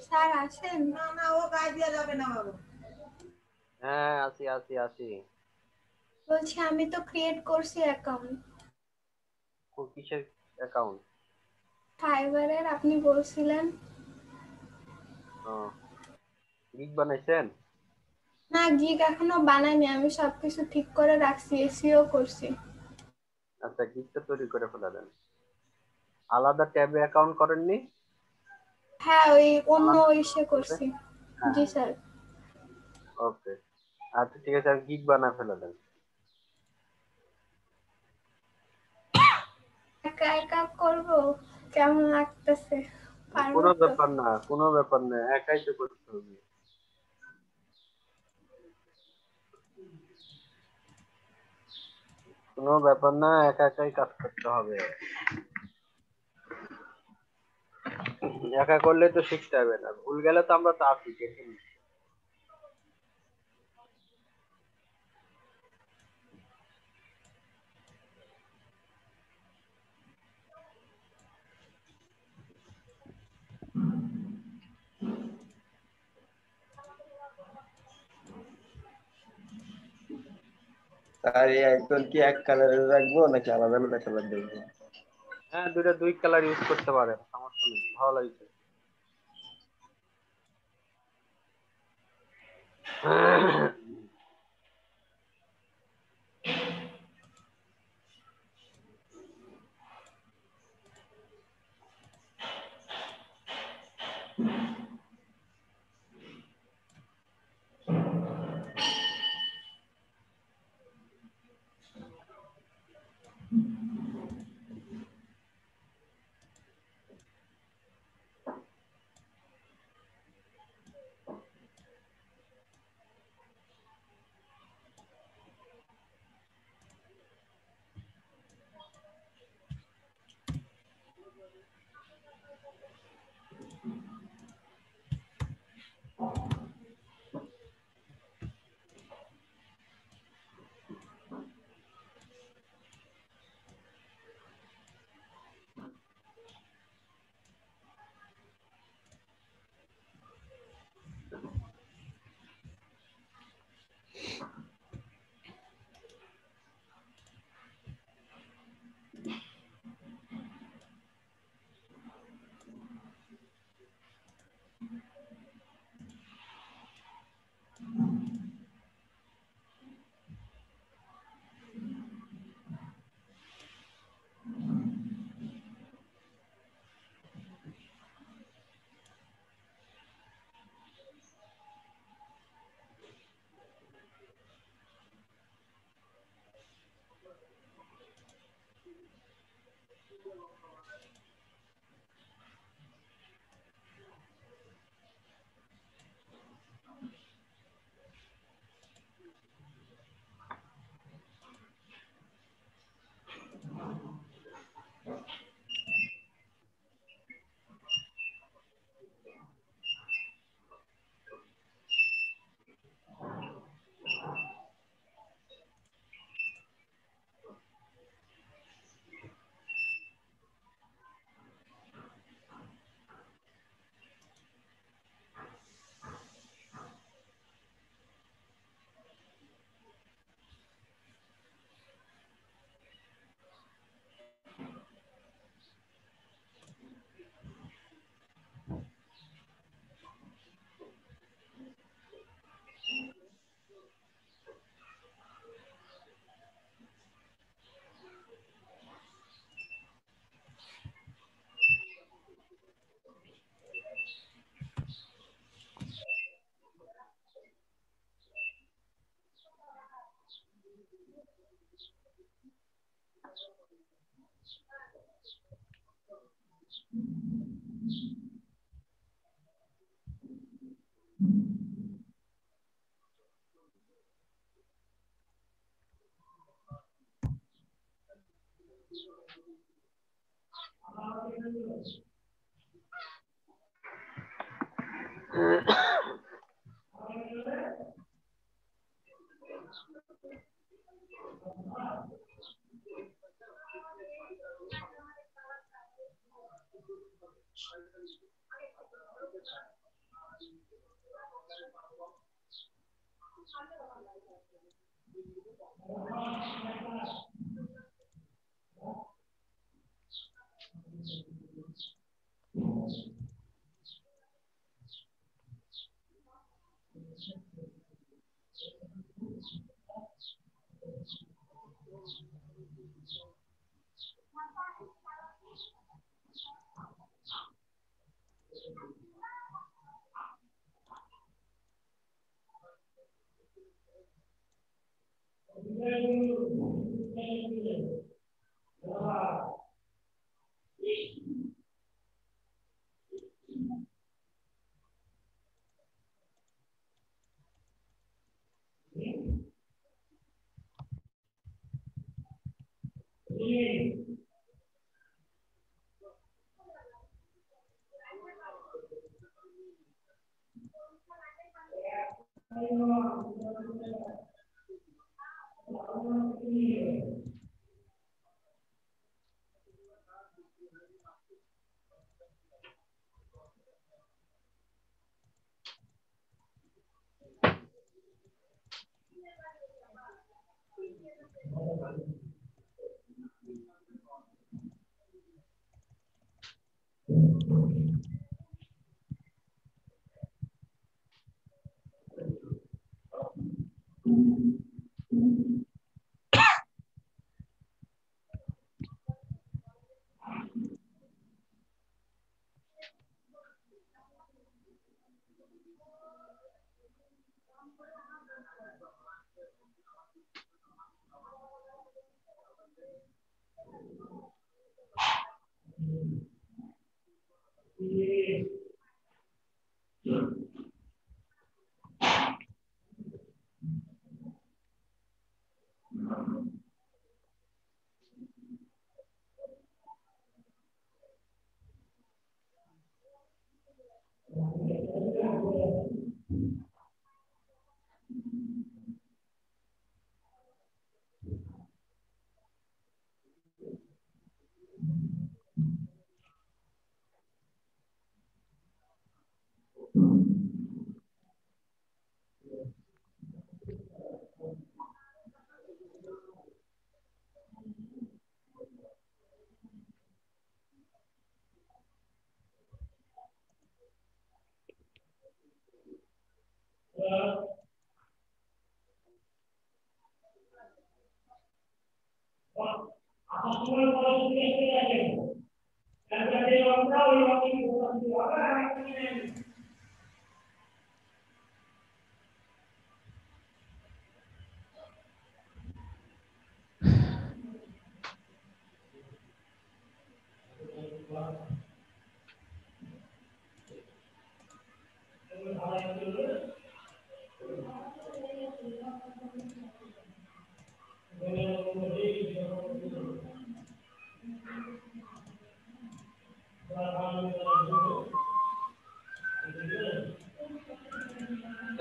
Sir আছেন? হ্যাঁ, আছি আছি আছি। বলছি আমি তো ক্রিয়েট করছি অ্যাকাউন্ট কিসের অ্যাকাউন্ট? ফাইবারের, আপনি বলছিলেন। গিগ বানাইছেন? না, গিগ এখনো বানাইনি, আমি সবকিছু ঠিক করে রাখছি, এসইও করছি। আচ্ছা, গিগটা তৈরি করে ফেলালেন। আলাদা ট্যাবে অ্যাকাউন্ট করেননি? হ্যাঁ, ওই অন্য আলাদা ইসে করছি। হ্যাঁ জি হ্যাঁ, স্যার। ওকে। আচ্ছা ঠিক আছে, আর গিগ বানা ফেলালেন। একা একা করবো, কেমন লাগতেছে? পারবো কোনো তো? ব্যাপার না, কোনো ব্যাপার না, একাই তো করতে হবে। কোনো ব্যাপার না, একা একাই কাজ করতে হবে। একা করলে তো শিখতে হবে না, ভুল গেলে তো আমরা তো আছি, দেখে নিই। আর এই আইকন কি এক কালারের রাখবো নাকি আলাদা আলাদা কালার দেখবো? হ্যাঁ, দুই কালার ইউজ করতে পারেন, সমস্যা নেই, ভালো লাগছে।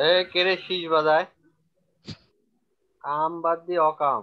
এ কে রে শীষ বাজায়? কাম বাদ দিয়ে অকাম।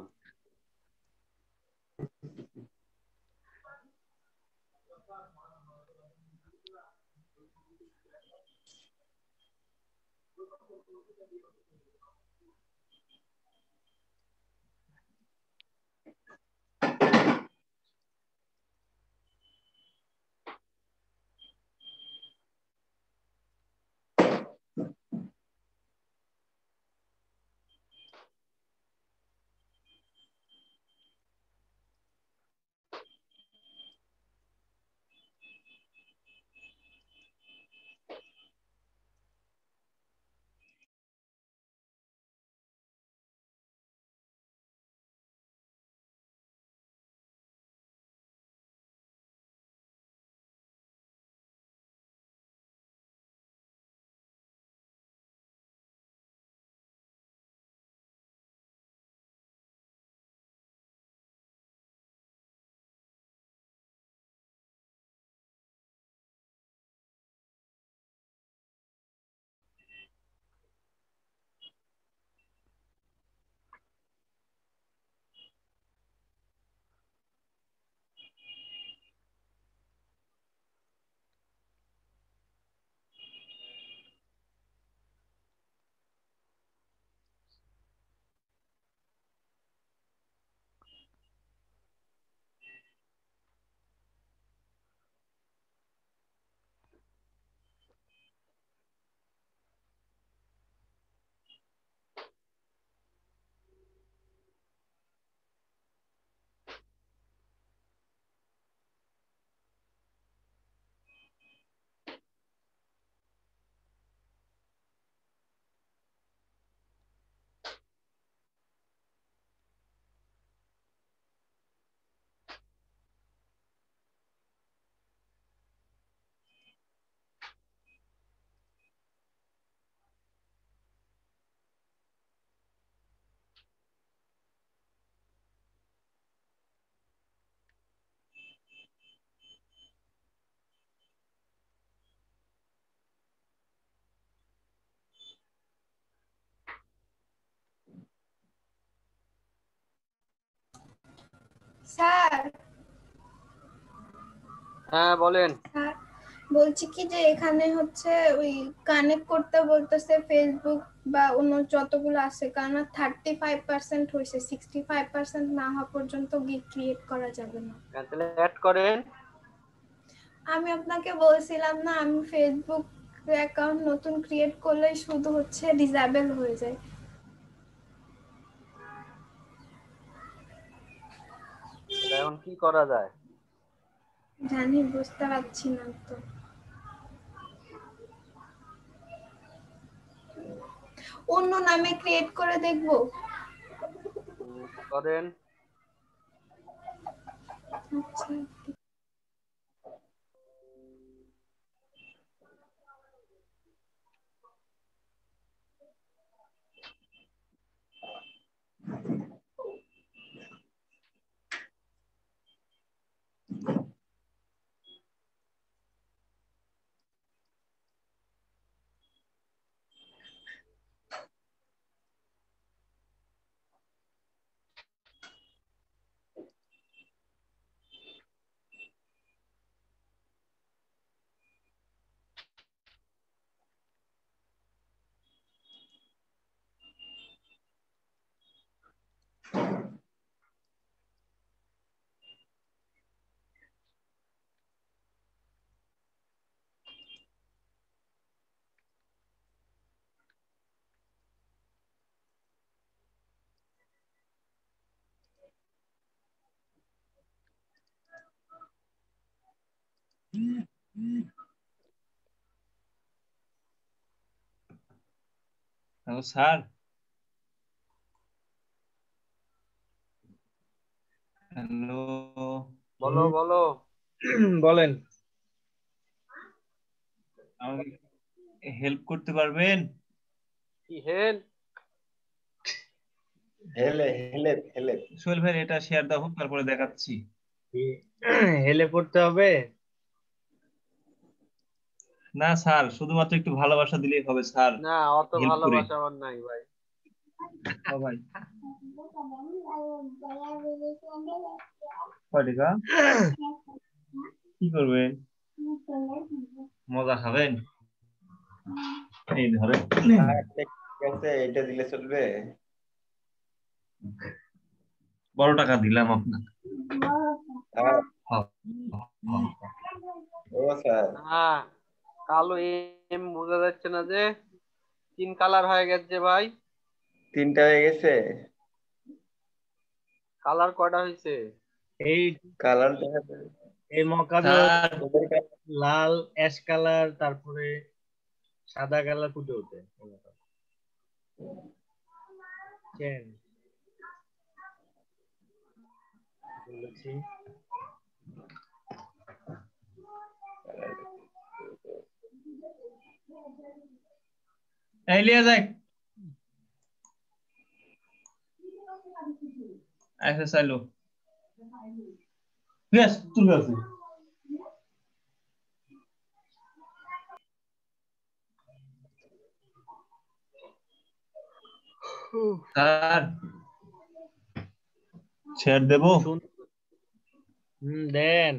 স্যার হ্যাঁ বলেন। স্যার বলছি কি যে এখানে হচ্ছে ওই কানেক্ট করতে বলতেছে ফেসবুক বা অন্য যতগুলো আছে, কারণ 35% হয়েছে, 65% না হওয়া পর্যন্ত গিগ ক্রিয়েট করা যাবে না। তাহলে অ্যাড করেন। আমি আপনাকে বলছিলাম না, আমি ফেসবুক অ্যাকাউন্ট নতুন ক্রিয়েট করলে শুধু হচ্ছে ডিসেবল হয়ে যায়। এখন কি করা যায়? জানি, বুঝতে পারছি না তো। অন্য নামে ক্রিয়েট করে দেখব। করেন। আচ্ছা হ্যালো স্যার। হ্যালো বলো বলো। বলেন। আমাকে হেল্প করতে পারবেন? কি হেল্প? সোহেল ভাই এটা শেয়ার দাও, তারপরে দেখাচ্ছি। হেলে পড়তে হবে না স্যার, শুধুমাত্র একটু ভালোবাসা দিলেই হবে স্যার। না, অত হেল্প করে। ভালোবাসা আমার নাই ভাই। ও ভাই কয় টাকা? কি করবেন? মজা খাবেন? এই ধরে এটা দিলে চলবে? বড় টাকা দিলাম আপনাকে। ও স্যার, হ্যাঁ, কালো এম বোঝা যাচ্ছে না যে 3 কালার হয়ে গেছে ভাই। 3টা হয়ে গেছে। কালার কয়টা হয়েছে? এই কালার দেখা যায়। এই মকাবে স্যার লাল, অ্যাশ কালার, তারপরে সাদা কালার ফুটে ওঠে। চেন বলেছি। এলিয়া যাক ऐसे चालू यस तुम আছে স্যার ছেড় দেবো? দেন।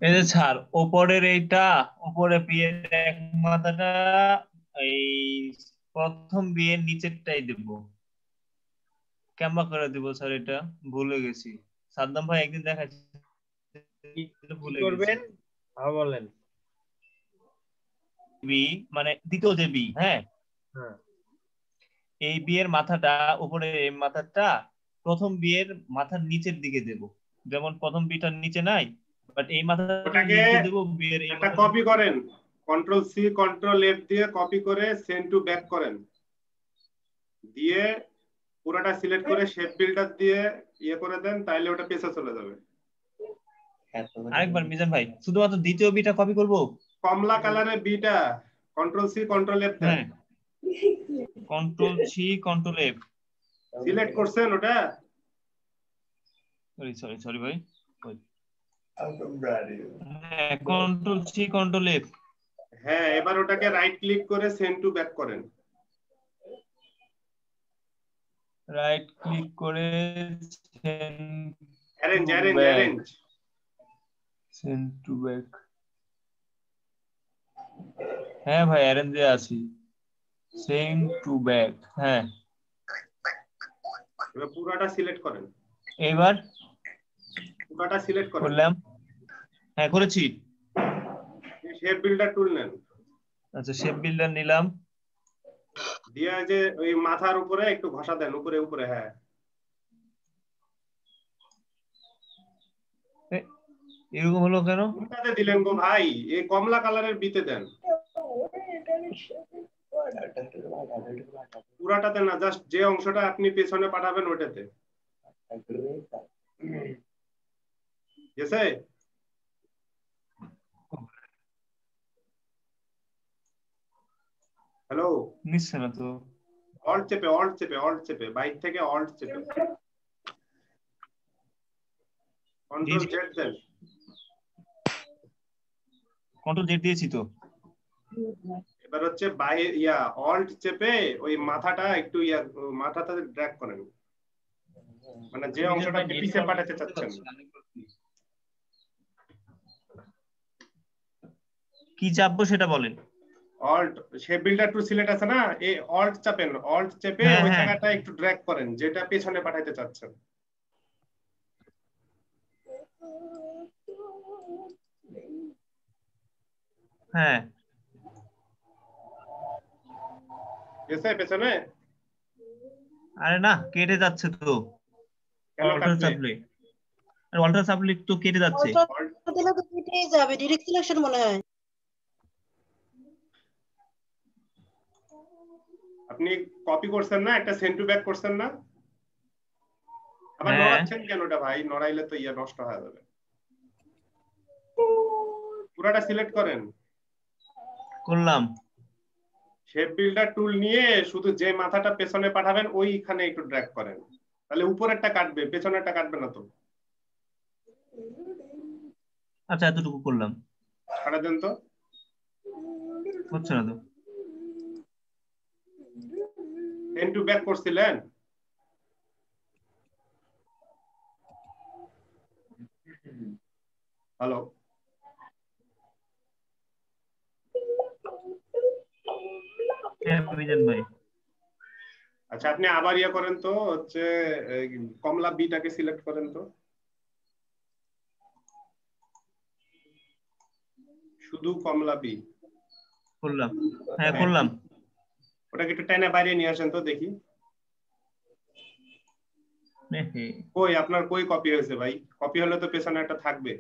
এই যে স্যার উপরের এইটা, উপরে বিয়ের এক মাথাটা এই প্রথম বিয়ের নিচেরটাই দেব। কেমন করে দেব স্যার? এটা ভুলে গেছি। সাদ্দাম ভাই একদিন দেখাচ্ছি, ভুলে করবেন। গেছি। হ্যাঁ বলেন। বি মানে দ্বিতীয় যে বি, হ্যাঁ এই বিয়ের মাথাটা, উপরে এই মাথাটা প্রথম বিয়ের মাথার নিচের দিকে দেব। যেমন প্রথম বিটার নিচে নাই, বাট এই মাথাটা ওটাকে নিচে দেব। বিয়ের এই একটা কপি করেন, কন্ট্রোল সি কন্ট্রোল এফ দিয়ে কপি করে সেন্ড টু ব্যাক করেন, দিয়ে পুরোটা সিলেক্ট করে শেপ বিল্ডার দিয়ে ইয়ে করে দেন, তাইলে ওটা পেছে চলে যাবে। আরেকবার মিজান ভাই, শুধুমাত্র দ্বিতীয় বিটা কপি করব। কমলা কালারের বিটা কন্ট্রোল সি কন্ট্রোল এফ দেন। Control C control F select করছেন ওটা? সরি ভাই, কন্ট্রোল সি কন্ট্রোল এফ। হ্যাঁ, এবার ওটাকে রাইট ক্লিক করে সেন্ড টু ব্যাক করেন। রাইট ক্লিক করে arrange arrange arrange send to back. হ্যাঁ ভাই অ্যারেঞ্জে আছি, সেন্ড টু ব্যাক। হ্যাঁ এবার পুরাটা সিলেক্ট করেন, এবার পুরাটা সিলেক্ট করেন। করলাম, হ্যাঁ করেছি। শেপ বিল্ডার টুল নেন। আচ্ছা শেপ বিল্ডার নিলাম, দিয়া যে ওই মাথার উপরে একটু ঘষা দেন, উপরে উপরে। হ্যাঁ এরকম হলো কেন? কোনটাতে দিলেন গো ভাই? এই কমলা কালারের বিতে দেন, পুরাটাতে না, জাস্ট যে অংশটা আপনি পেছনে পাঠাবেন ওটাতে। গেছে? হ্যালো, নিচ্ছে না তো। অল্ট চেপে অল্ট চেপে অল্ট চেপে, বাইক থেকে অল্ট চেপে কন্ট্রোল জেড দেন। কন্ট্রোল জেড দিয়েছি তো। এবার হচ্ছে অল্ট চেপে ওই মাথাটা একটু মাথাটা ড্র্যাগ করেন, মানে যে অংশটা আপনি পিছে পাঠাতে চাচ্ছেন। কি চাপবো সেটা বলেন। Alt shape builder tool select আছে না, এই অল্ট চাপেন, অল্ট চেপে ওই জায়গাটা একটু ড্র্যাগ করেন যেটা পেছনে পাঠাতে চাচ্ছেন। হ্যাঁ গেছে পেছনে? আরে না, কেটে যাচ্ছে তো। অল্টার চাপলে, আর অল্টার চাপলে তো কেটে যাচ্ছে। দিলে তো কেটেই যাবে, ডিরেক্ট সিলেকশন মনে হয়। আপনি কপি করছেন না, একটা সেন্ড টু ব্যাক করছেন না, আবার নড়াচ্ছেন কেন ওটা ভাই? নড়াইলে তো নষ্ট হয়ে যাবে। পুরাটা সিলেক্ট করেন। করলাম। শেপ বিল্ডার টুল নিয়ে শুধু যে মাথাটা পেছনে পাঠাবেন ওইখানে একটু ড্র্যাগ করেন, তাহলে উপরেরটা কাটবে, পেছনেরটা কাটবে না তো। আচ্ছা এতটুকু করলাম, কাটা দেন তো। হচ্ছে না তো। সেন্ড টু ব্যাক করছিলেন? হ্যালো, ভাই। আচ্ছা আপনি আবার করেন তো, হচ্ছে কমলা বিটাকে সিলেক্ট করেন তো, শুধু কমলা বি। করলাম, হ্যাঁ করলাম। ওটাকে একটু টেনে বাইরে নিয়ে আসেন তো দেখি। কই আপনার কই কপি হয়েছে ভাই? কপি হলে তো পেছনে একটা থাকবে।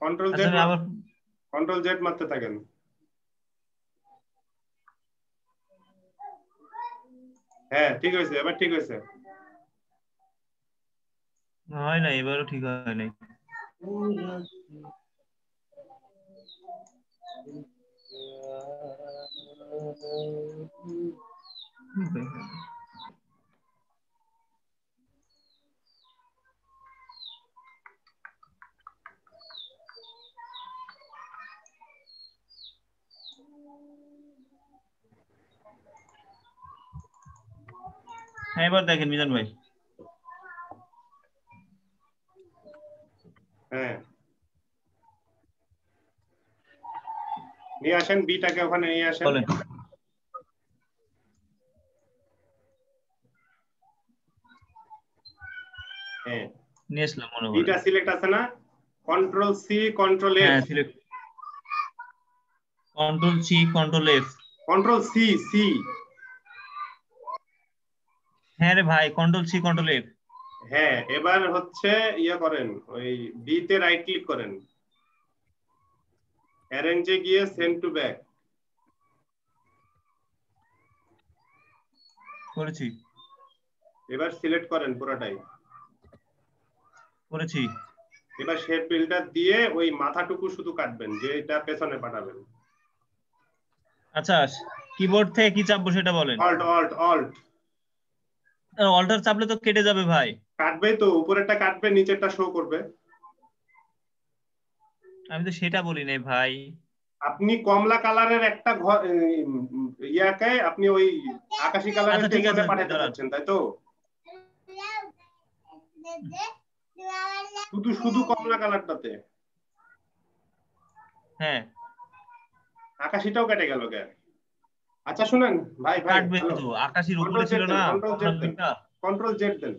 কন্ট্রোল জেড, কন্ট্রোল জেড মারতে থাকেন। হ্যাঁ ঠিক হয়েছে, এবার ঠিক হয়েছে। হয় না, এবারও ঠিক হয় নাই। হ্যাঁ এবার দেখেন মিজান ভাই। হ্যাঁ নিয়ে আসেন, বিটাকে ওখানে নিয়ে আসেন। হ্যাঁ নিয়ে আসলাম মনে হয়। বিটা সিলেক্ট আছে না, কন্ট্রোল সি কন্ট্রোল এফ। হ্যাঁ select, control C control F, control C C. হ্যাঁ রে ভাই, কন্ট্রোল সি কন্ট্রোল এফ। হ্যাঁ এবার হচ্ছে করেন, ওই বি তে রাইট ক্লিক করেন, অ্যারেঞ্জে গিয়ে সেন্ড টু ব্যাক করেছি। এবার সিলেক্ট করেন পুরোটাই। করেছি। এবার শেপ বিল্ডার দিয়ে ওই মাথাটুকু শুধু কাটবেন, যেটা পেছনে পাঠাবেন। আচ্ছা কিবোর্ড থেকে কি চাপবো সেটা বলেন। Alt alt alt. অল্টার চাপলে তো কেটে যাবে ভাই। কাটবে তো, উপরেরটা কাটবে, নিচেরটা শো করবে। আমি তো সেটা বলি নাই ভাই। আপনি কমলা কালারের একটা ইয়াকে আপনি ওই আকাশী কালারের আচ্ছা ঠিক আছে পেছনে পাঠাতে দাঁড়ান। চাচ্ছেন, তাই তো? শুধু কমলা কালারটাতে হ্যাঁ আকাশীটাও কেটে গেল কে? আচ্ছা শুনেন ভাই, কাটবে হ্যালো, তো, আকাশের উপরে কন্ট্রোল ছিল জেড দেন, না কন্ট্রোল জেড কমলার দেন, দুইটা। কন্ট্রোল জেড দেন।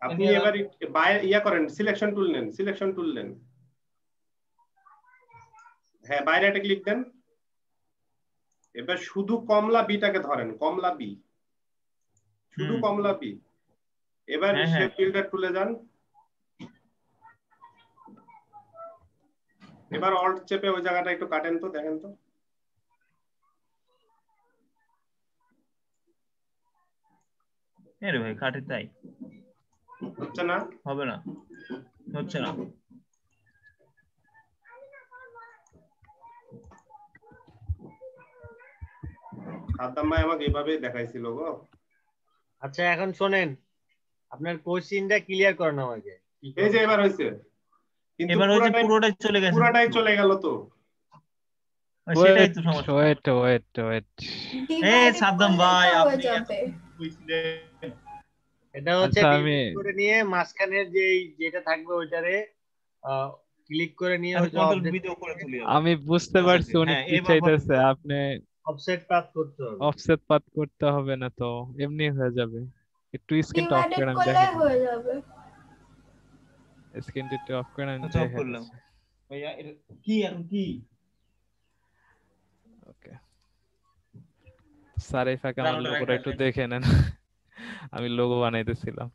আপনি এদিকে এবার বাইরে ইয়া করেন, সিলেকশন টুল নেন, সিলেকশন টুল নেন। হ্যাঁ, বাইরে একটা ক্লিক দেন। এবার শুধু কমলা বিটাকে ধরেন, কমলা বি, শুধু কমলা বি। এবার হ্যাঁ, শেপ হ্যাঁ। বিল্ডার টুলে যান। এবার অল্ট চেপে ওই জায়গাটা একটু কাটেন তো, দেখেন তো। এরে ভাই কাটে তাই হচ্ছে না? হবে না, হচ্ছে না। সাদ্দাম ভাই আমাকে এভাবেই দেখাইছিল গো। আচ্ছা এখন শোনেন, আপনার কোশ্চিনটা ক্লিয়ার করেন আমাকে। এই যে এবার হয়েছে, কিন্তু এবার হচ্ছে পুরোটাই চলে গেছে, পুরোটাই চলে গেল তো। সেটাই তো সমস্যা। ওয়েট এই সাদ্দাম ভাই আপনি যাবে। এটা হচ্ছে আচ্ছা, ডিলিট করে নিয়ে মাঝখানের যেটা থাকবে ওইটারে ক্লিক করে নিয়ে ওই কন্ট্রোল ভিডিও করে তুলি আবার। আমি বুঝতে পারছি উনি হ্যাঁ, কি এবার চাইতেছে। আপনি অফসেট পাথ করতে হবে। অফসেট পাথ করতে হবে না তো, এমনি হয়ে যাবে। একটু স্ক্রিনটা অফ ডিভাইডেড করে আমি করলে দেখে হয়ে যাবে। স্ক্রিনটা একটু অফ করে আমি আচ্ছা, অফ দেখে করলাম। ভাইয়া এটা কি এখন কি? ওকে স্যার, এই ফাঁকে আমার দাঁড়ান, লোগোটা একটু দেখে নেন। আমি লোগো বানাইতেছিলাম।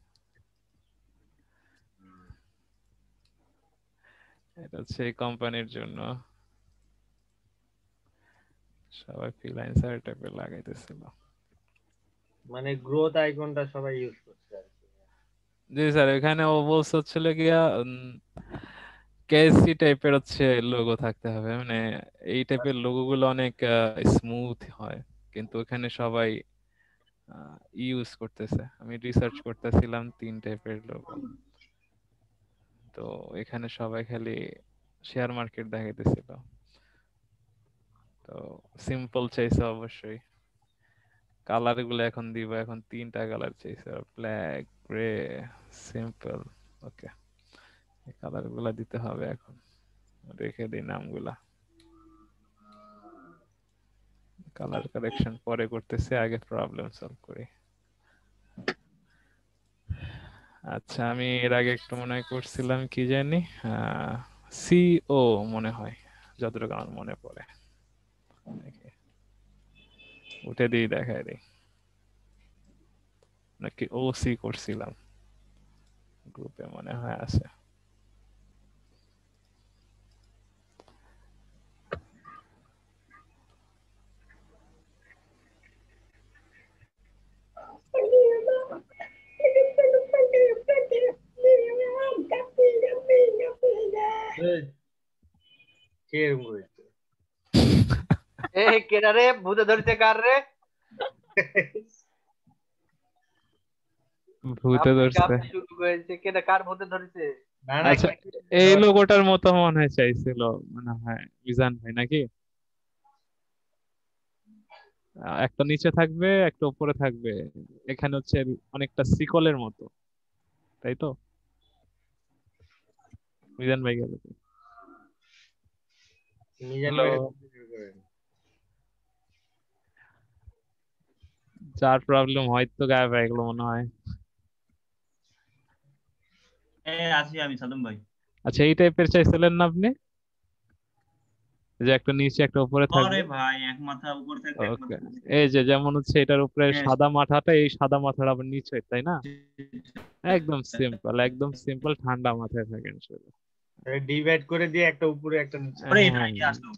এটা হচ্ছে এই কোম্পানির জন্য, সবাই ফ্রিল্যান্সার টাইপের লাগাইতেছিল। মানে গ্রোথ আইকনটা সবাই ইউজ করছে আর কি। জি স্যার, এখানে ও বলছে হচ্ছিল গিয়া কেএসসি টাইপের হচ্ছে লোগো থাকতে হবে, মানে এই টাইপের লোগো গুলো অনেক স্মুথ হয়, কিন্তু এখানে সবাই ইউজ করতেছে। আমি রিসার্চ করতেছিলাম 3 টাইপের লোগো, তো এখানে সবাই খালি শেয়ার মার্কেট দেখাইতেছিল। তো সিম্পল চাইছে অবশ্যই। কালার গুলো এখন দিব, এখন 3টা কালার চাইছে, ব্ল্যাক, গ্রে, সিম্পল। ওকে, এই কালার গুলা দিতে হবে এখন। রেখে দিই নামগুলা, কালার কারেকশন পরে করতেছি, আগে প্রবলেম সলভ করি। আচ্ছা, আমি এর আগে একটু মনে হয় করছিলাম কি জানি, সিও মনে হয়, যতটুকু আমার মনে পড়ে। উঠে দিই, দেখাই দিই, নাকি ওসি করছিলাম, গ্রুপে মনে হয় আছে। কেডা রে, ভূতে ধরছে কার রে? ভূতে ধরছে। শুরু হয়েছে, কেডা কার ভূতে ধরছে? আচ্ছা, এই লোগোটার মতো মনে হয় চাইছিল, মনে হয় মিজান ভাই নাকি? একটা নিচে থাকবে, একটা উপরে থাকবে, এখানে হচ্ছে অনেকটা শিকলের মতো, তাই তো? মিজান ভাই গেল কি? যার প্রবলেম হয়তো গায়েব হয়ে গেল মনে হয়। আছি আমি সাদম ভাই। আচ্ছা, এই টাইপের চাইছিলেন না আপনি, যে একটা নিচে একটা উপরে থাকবে? আরে ভাই, এক মাথা উপরে থাকবে, এক ওকে, মাথা নিচে। এই যে যেমন হচ্ছে এটার উপরে হ্যাঁ। সাদা মাথাটা, এই সাদা মাথাটা আবার নিচে, তাই না? একদম সিম্পল, একদম সিম্পল, ঠান্ডা মাথায় থাকেন শুধু। ডিভাইড করে দিয়ে একটা উপরে একটা নিচে। আরে ভাই আসলো।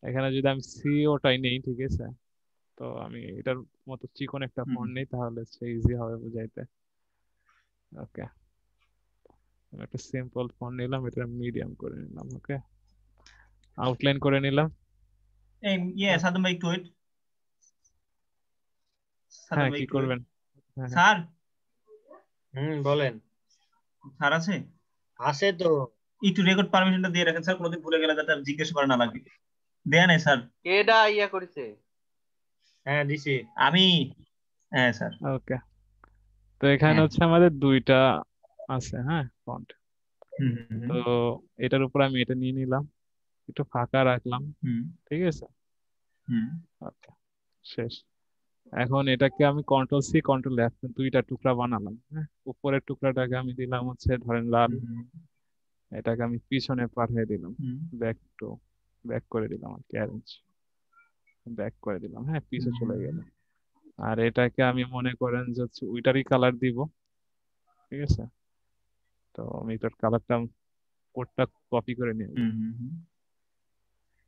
এখানে যদি আমি সিওটাই নেই, ঠিক আছে, তো আমি এটার মতো চিকন একটা ফন্ট নেই, তাহলে ইজি হবে বুঝাইতে। ওকে, আমি একটা সিম্পল ফন্ট নিলাম, এটা মিডিয়াম করে নিলাম। ওকে, আউটলাইন করে নিলাম। সাদম ভাই একটু ওয়েট। হ্যাঁ, কি করবেন? স্যার বলেন। স্যার আছে? আছে তো, একটু রেকর্ড পারমিশনটা দিয়ে রাখেন স্যার, কোনোদিন ভুলে গেলে যাতে আর জিজ্ঞেস করা না লাগে। দেয়া নাই স্যার। কেডা ইয়া করেছে? হ্যাঁ দিছি আমি। হ্যাঁ স্যার। ওকে, তো এখানে হ্যাঁ। হচ্ছে আমাদের দুইটা আছে, হ্যাঁ ফন্ট। হুম হুম তো এটার উপর আমি এটা নিয়ে নিলাম, একটু ফাঁকা রাখলাম, হুম ঠিক আছে। হুম আচ্ছা, শেষ। এখন এটাকে আমি কন্ট্রোল সি কন্ট্রোল এফ দুইটা টুকরা বানালাম, হ্যাঁ। উপরের টুকরাটাকে আমি দিলাম হচ্ছে ধরেন লাল, এটাকে আমি পিছনে পাঠিয়ে দিলাম, ব্যাক করে দিলাম আর কি, অ্যারেঞ্জ ব্যাক করে দিলাম, হ্যাঁ, পিছে চলে গেল। আর এটাকে আমি মনে করেন যে হচ্ছে ওইটারই কালার দিব, ঠিক আছে। তো আমি এটার কালারটা কোডটা কপি করে নিই,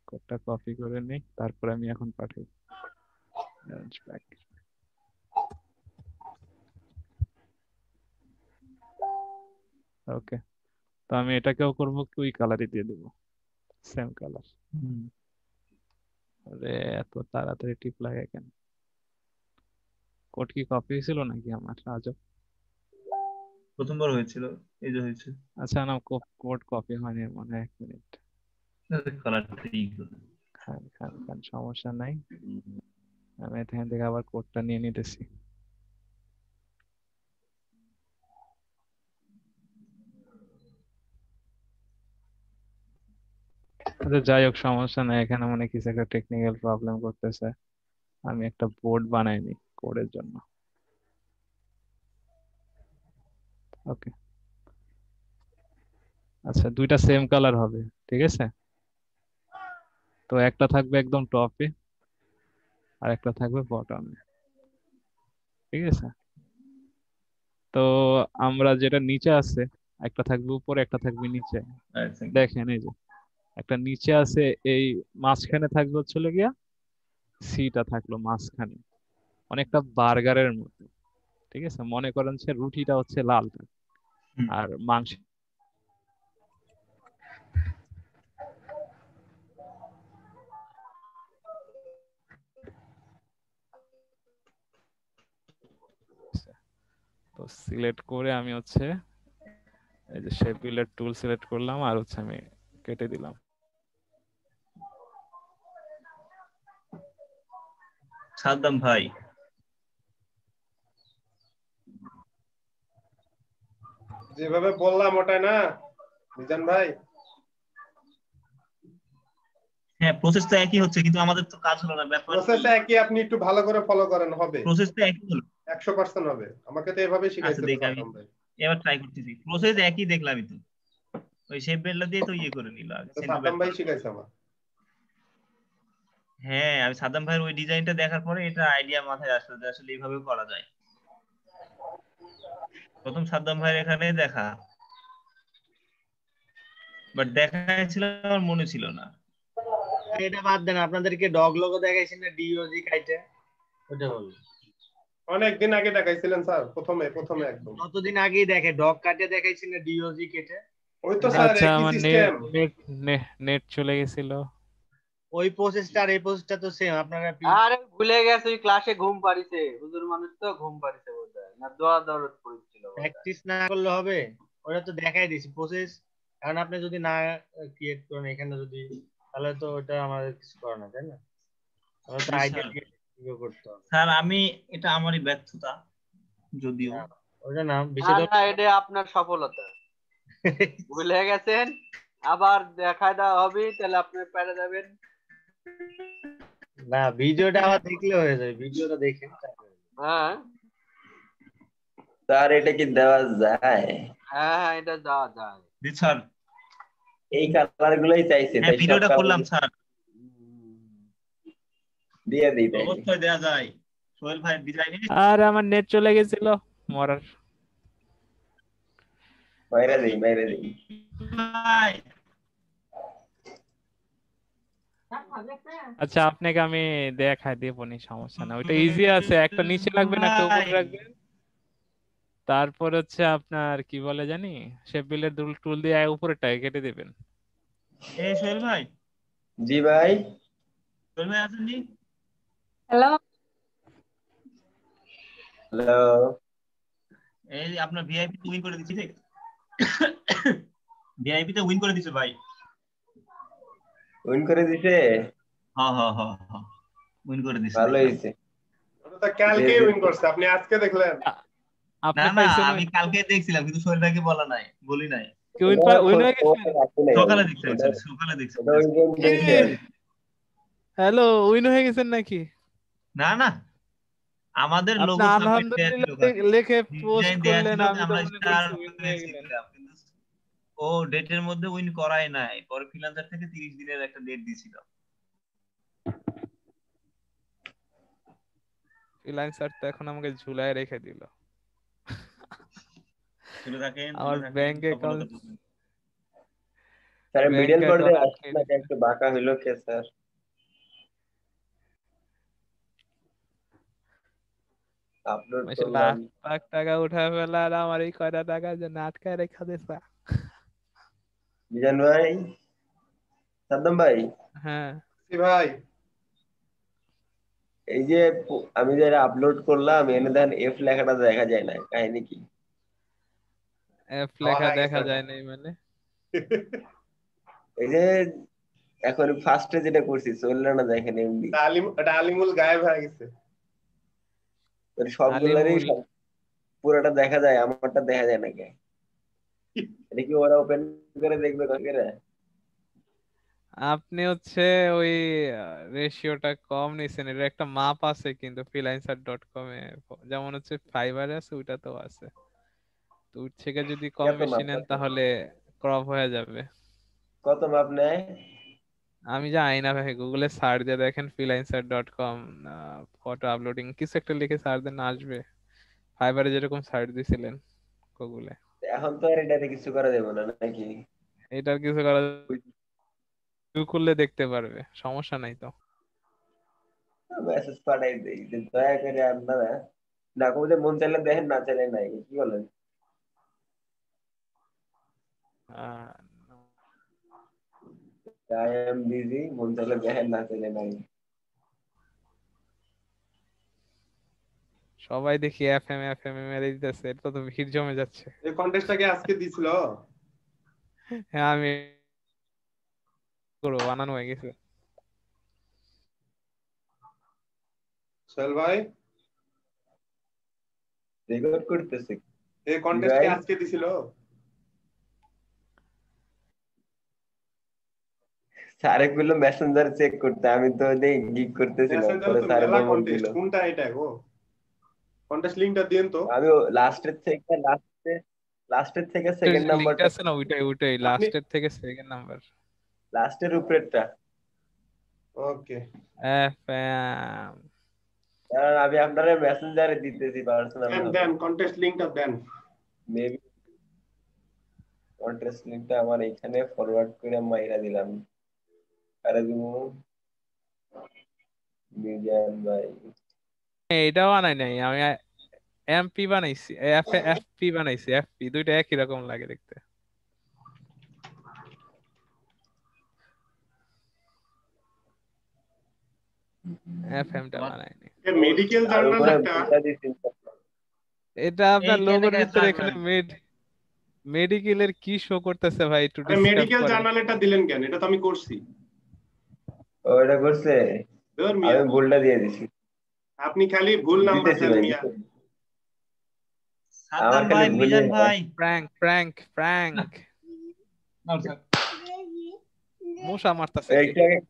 কোডটা কপি করে নিই, তারপরে আমি এখন পাঠাই অ্যারেঞ্জ ব্যাক। ওকে, তো আমি এটাকেও করবো কি ওই কালারই দিয়ে দেবো, সেম কালার। আরে এত তাড়াতাড়ি টিপ লাগে কেন? কোড কি কপি হয়েছিল নাকি আমার আজব? প্রথমবার হয়েছিল, এই যে হয়েছে। আচ্ছা না, কোড কপি হয়নি মনে হয়, 1 মিনিট। খান খান খান, সমস্যা নাই, আমি এখান থেকে আবার কোডটা নিয়ে নিতেছি। আচ্ছা যাই হোক, সমস্যা নাই, এখানে মনে কিছু একটা টেকনিক্যাল প্রবলেম করতেছে। আমি একটা বোর্ড বানাইনি কোডের জন্য। ওকে, আচ্ছা দুইটা সেম কালার হবে, ঠিক আছে। তো একটা থাকবে একদম টপে আর একটা থাকবে বটমে, ঠিক আছে। তো আমরা যেটা নিচে আছে, একটা থাকবে উপরে একটা থাকবে নিচে। দেখেন এই যে একটা নিচে আছে, এই মাঝখানে থাকবে হচ্ছে গিয়া সিটা থাকলো মাঝখানে, অনেকটা বার্গারের মতো, ঠিক আছে। মনে করেন সে রুটিটা হচ্ছে লালটা আর মাংস তো সিলেক্ট করে আমি হচ্ছে এই যে শেপ বিল্ডার টুল সিলেক্ট করলাম আর হচ্ছে আমি কেটে দিলাম। সাদ্দাম ভাই, যেভাবে বললাম ওটাই না মিজান ভাই? হ্যাঁ প্রসেস তো একই হচ্ছে, কিন্তু আমাদের তো কাজ হলো না। ব্যাপার প্রসেস একই, আপনি একটু ভালো করে ফলো করেন, হবে। প্রসেস তো একই হলো, 100% হবে। আমাকে তো এভাবে আচ্ছা শিখাইছিল দেখি আমি সাদ্দাম ভাই। এবার ট্রাই করতেছি। প্রসেস একই দেখলামই তো, ওই শেপ বিল্ডার দিয়ে তো ইয়ে করে নিল আগে, তো সেন্টার সাদ্দাম ব্যাক ভাই করে। শিখাইছে আমার। হ্যাঁ আমি সাদ্দাম ভাইয়ের ওই ডিজাইনটা দেখার পরে এটা আইডিয়া মাথায় আসলো যে আসলে এইভাবে করা যায়। প্রথম সাদ্দাম ভাইয়ের এখানে দেখা, বাট দেখাইছিল আমার মনে ছিল না। এটা বাদ দেন, আপনাদেরকে ডগ লোগো দেখাইছি না, ডিওজি কাইটে, ওটা হলো অনেকদিন আগে দেখাইছিলেন স্যার, প্রথমে একদম। কতদিন আগেই দেখে ডগ কাটে দেখাইছি না, ডিওজি কেটে। ওই তো স্যার আচ্ছা একই আমার সিস্টেম। নেট চলে গেছিল। ওই প্রসেসটা আর এই প্রসেসটা তো সেম। আপনারা আরে ভুলে গেছে, ওই ক্লাসে ঘুম পাড়িছে, হুজুর মানুষ তো ঘুম পাড়িছে বোধহয়, না দোয়া দরদ পড়ছিল বোধহয়। প্র্যাকটিস না করলে হবে? ওটা তো দেখাই দিছি প্রসেস। কারণ আপনি যদি না ক্রিয়েট করেন এখানে যদি, তাহলে তো ওটা আমাদের কিছু করার না, তাই না? আমরা তো আইডিয়া দিয়ে করতে হবে। স্যার আমি এটা আমারই ব্যর্থতা যদিও। ওটা না না বিষয়টা না, এটা আপনার সফলতা। ভুলে গেছেন, আবার দেখায় দেওয়া হবে, তাহলে আপনি পেরে যাবেন। না ভিডিওটা আবার দেখলে হয়ে যাবে, ভিডিওটা দেখেন। হ্যাঁ স্যার এটা কি দেওয়া যায়? হ্যাঁ এটা যাওয়া যায়। জি স্যার, এই কালার গুলোই চাইছে, হ্যাঁ তাই সব ভিডিওটা কালার করলাম স্যার, দিয়ে দিই তাই। অবশ্যই দেয়া যায়। সোহেল ভাই ডিজাইন আর আমার নেট চলে গেছিল মরার। বাইরে দেই। আচ্ছা আপনাকে আমি দেখাই দেব নি, সমস্যা না, ওইটা ইজি আছে। একটা নিচে রাখবেন একটা উপরে রাখবেন, তারপর হচ্ছে আপনার কি বলে জানি শেপ বিল্ডার টুল দিয়ে উপরেরটাকে কেটে দিবেন। এই সোহেল ভাই। জি ভাই। সোহেল ভাই আছেন জি? হ্যালো এই আপনার ভিআইপি বুকিং করে দিচ্ছি, ঠিক ভিআইপি তে উইন করে দিছে ভাই। উইন করে দিছে? হ্যাঁ হ্যাঁ হ্যাঁ হ্যাঁ উইন করে দিছে। ভালো হয়েছে। ওটা তো কালকে উইন করছে, আপনি আজকে দেখলেন? না না আমি কালকে দেখছিলাম কিন্তু শরীরটাকে বলা নাই, বলি নাই। কি উইন হয়ে গেছে? সকালে দেখছি সকালে দেখছি। হ্যালো উইন হয়ে গেছেন নাকি? না না আমাদের আপনি লোগো সাবমিট দেয়া ছিল, আলহামদুলিল্লাহ লিখে পোস্ট দেয়া করলেন, ছিল, আমি তো আমরা মনে স্টার করছি উইন হয়ে গেলেন। কিন্তু ও ডেটের মধ্যে উইন করাই নাই, পরে ফ্রিল্যান্সার থেকে 30 দিনের একটা ডেট দিয়েছিল। ফ্রিল্যান্সার তো এখন আমাকে ঝুলায় রেখে দিল। চলে থাকেন আমার ব্যাংক অ্যাকাউন্ট স্যার মিডল পর্যায়ে আসছে না, একটু বাঁকা হইলো কে স্যার? আপলোড করলাম, লাখ টাকা উঠায় ফেলা আর আমার এই কয়টা টাকা যে আটকায় রেখে দিয়েছে। মিজান ভাই, সাদ্দাম ভাই। হ্যাঁ ভাই, এই যে আমি যে আপলোড করলাম এনে দেন এফ লেখাটা দেখা যায় না, কাহিনী কি? এফ লেখা দেখা যায় নাই মানে? এই যে এখন ফার্স্টে যেটা করছি চললো না, দেখেন এমনি আলিমুল গায়েব হয়ে গেছে। সবগুলোরই পুরোটা দেখা যায়, আমারটা দেখা যায় না কে? এটা কি ওরা ওপেন করে দেখবে কাকেরা? আপনি হচ্ছে ওই রেশিওটা কম নিছেন, এর একটা মাপ আছে কিন্তু freelancer.com এ, যেমন হচ্ছে ফাইবারে আছে ওইটাতেও আছে। তো ওর থেকে যদি কম বেশি নেন তাহলে ক্রপ হয়ে যাবে। কত মাপ নেয়? আমি জানি না ভাই, গুগলে সার্চ দিয়ে দেখেন freelancer.com ফটো আপলোডিং কিছু একটা লিখে সার্চ দেন আসবে, ফাইবারে যেরকম সার্চ দিছিলেন গুগলে। এখন তো আর এটাতে কিছু করা যাবে না নাকি? এটার কিছু করা করলে দেখতে পারবে, সমস্যা নাই তো। মেসেজ পাঠাই দেই যে দয়া করে আপনারা না কবুতে মন চাইলে দেখেন, না চাইলে নাই, কি বলেন? I am busy, মন চাইলে দেখেন, না চাইলে নাই। সবাই দেখি এফএম মেরে দিতেছে, এটা তো ভিড় জমে যাচ্ছে। এই কন্টেস্টটা কি আজকে দিছিল? হ্যাঁ আমি করব, বানানো হয়ে গেছে। সোহেল ভাই রেকর্ড করতেছে। এই কন্টেস্ট কি আজকে দিছিল? স্যারে বললো মেসেঞ্জার চেক করতে, আমি তো দেই গিগ করতেছিলাম, পরে স্যারে বল দিল। কোনটা এটা গো? কন্টেস্ট লিংকটা দেন তো। আমি লাস্টের থেকে সেকেন্ড নাম্বারটা আছে না, ওইটাই লাস্টের থেকে সেকেন্ড নাম্বার, লাস্টের উপরেরটা। ওকে এফএম আমি আপনারে মেসেঞ্জারে দিতেছি পার্সোনাল। দেন কন্টেস্ট লিংকটা দেন। মেবি কন্টেস্ট লিংকটা আমার এখানে ফরওয়ার্ড করে মাইরা দিলাম। আরে দিমু মিজান ভাই, এটাও বানাই নাই আমি, এমপি বানাইছি, এফপি বানাইছি। এফপি দুইটা একই রকম লাগে দেখতে। এফএমটা বানাই নাই। মেডিকেল জার্নাল একটা এটা আপনার লোগোর ভিতরে এখানে মেডিকেলের কি শো করতেছে ভাই? একটু ডিসকাস করেন। মেডিকেল জার্নাল এটা দিলেন কেন? এটা তো আমি করছি। ওটা করছে, আমি ভুলটা দিয়ে দিছি। আপনি খালি ভুল নাম্বার দেন মিয়া। সাদ্দাম ভাই, মিজান ভাই, প্র্যাঙ্ক মুশা মারতাছে।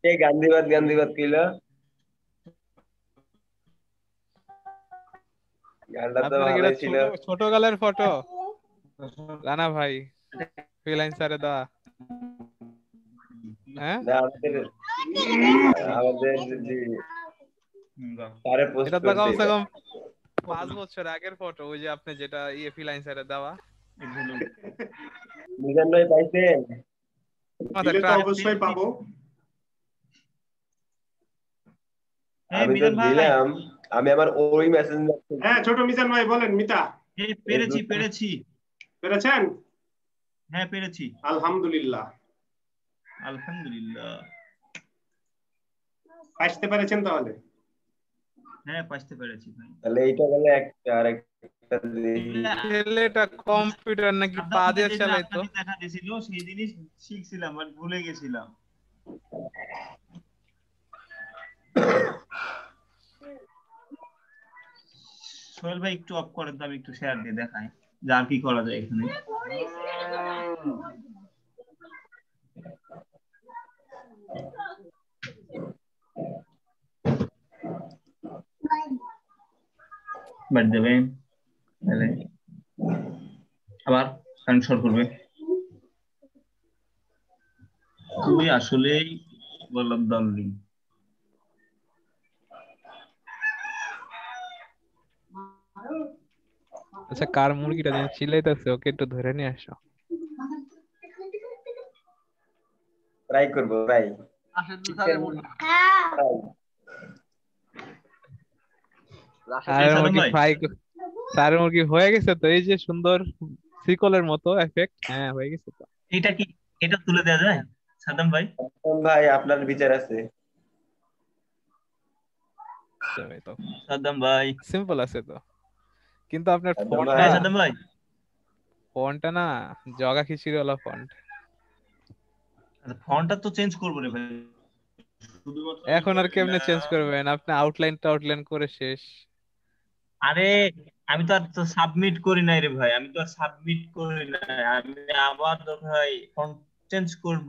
কে গান্ধীবাদ কইলো? গানটা তো ভালো ছিল। ছোট গালের ফটো রানা ভাই ফ্রিল্যান্সারে দেওয়া। হ্যাঁ আমাদের তারে পোস্ট এটা তো কমসে কম 5 বছর আগের ফটো, ওই যে আপনি যেটা ফ্রিল্যান্সারে দেওয়া। মিজান ভাই পাইছেন? দিলে তো অবশ্যই পাবো। আমি তো দিলাম, আমি আমার ওই মেসেঞ্জার। হ্যাঁ ছোট মিজান ভাই বলেন। মিতা পেরেছি। পেরেছেন? হ্যাঁ পেরেছি, আলহামদুলিল্লাহ। আলহামদুলিল্লাহ। আসতে পেরেছেন তাহলে? হ্যাঁ পাইতে পেরেছি ভাই। তাহলে এইটা বলে একটা আর একটা ছেলেটা কম্পিউটার নাকি সাদ্দাম পা ভাই দিয়ে যেদিন চালাইতো? আপনাকে দেখা দিয়েছিল সেই জিনিস শিখছিলাম বাট ভুলে গেছিলাম। সোহেল ভাই একটু অফ করেন তো, আমি একটু শেয়ার দিয়ে দেখাই যে আর কি করা যায় এখানে। বাট দেবেন তাহলে আবার কারেন্ট শর্ট করবে। তুই আসলেই বললাম দললি। আচ্ছা, কার মুরগিটা যেন চিল্লাইতেছে, ওকে একটু ধরে নিয়ে আসো। ট্রাই করবো ভাই। স্যারের সাদ্দাম মুরগি ভাই ফ্রাই, স্যারের মুরগি হয়ে গেছে তো, এই যে সুন্দর সিকলের মতো এফেক্ট। হ্যাঁ হয়ে গেছে তো। এটা কি, এটা তুলে দেওয়া যায় সাদ্দাম ভাই? ভাই আপনার বিচার আছে। তো সাদ্দাম ভাই সিম্পল আছে তো, কিন্তু আপনার সাদ্দাম ফন্টটা, ভাই সাদ্দাম ভাই ফন্টটা না জগা খিচুড়ি ওলা ফন্ট। ফন্টটা তো চেঞ্জ করবো রে ভাই, শুধুমাত্র ওই এখন আর কেমনে চেঞ্জ দিলাম। করবেন? আপনি আউটলাইন করে শেষ। আরে আমি তো আর তো সাবমিট করি নাই রে ভাই, আমি তো আর সাবমিট করি নাই, আমি আবার তো ভাই ফন্ট চেঞ্জ করব,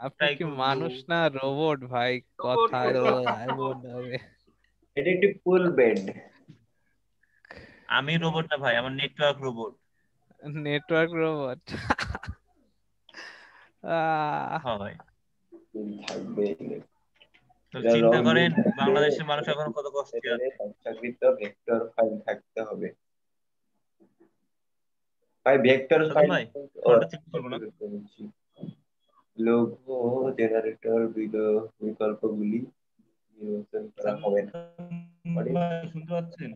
আপনি ট্রাই কি করব। মানুষ না রোবট ভাই? কথা এমন হবে। এটা একটু ফুল বেড। আমি রোবট না ভাই, আমার নেটওয়ার্ক রোবট। Network robot. হ্যাঁ ভাই, থাকবে তো এটা চিন্তা রং করেন থাকবে, বাংলাদেশের মানুষ এখন কত কষ্টে আছে। সংরক্ষিত ভেক্টর ফাইল থাকতে হবে ভাই। ভেক্টর সাদ্দাম ফাইল ভাই ফন্টটা চেঞ্জ করবো না? লোগো জেনারেটর বিকল্পগুলি নির্বাচন করা হবে না, সাদ্দাম ভাই শুনতে পাচ্ছেন?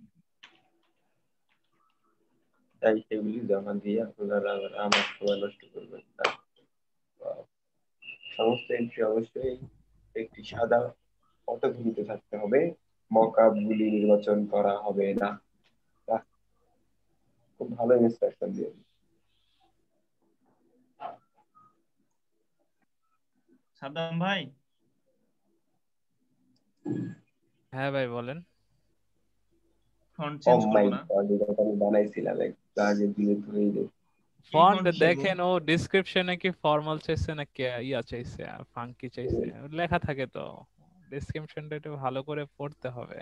তাই সেগুলি জমা দিয়ে আপনারা আমার সময় নষ্ট করবেন না। সমস্ত এন্ট্রি অবশ্যই একটি সাদা পটভূমিতে থাকতে হবে, মকআপগুলি নির্বাচন করা হবে না। বাহ, খুব ভালো ইনস্ট্রাকশন দিয়ে। সাদ্দাম ভাই হ্যাঁ ভাই বলেন। ফন্ট ও চেঞ্জ মাই করবো না? গড, এটা তো আমি বানাইছিলাম এক কাজে দিলে ধরে দেব। কি ফন্ট ফন্ট চাইবো? দেখেন, ও ডেসক্রিপশনে কি ফর্মাল চাইছে না কে ইয়া চাইছে, ফাঙ্কি চাইছে, লেখা থাকে তো। ডেসক্রিপশনটা একটু ভালো করে পড়তে হবে,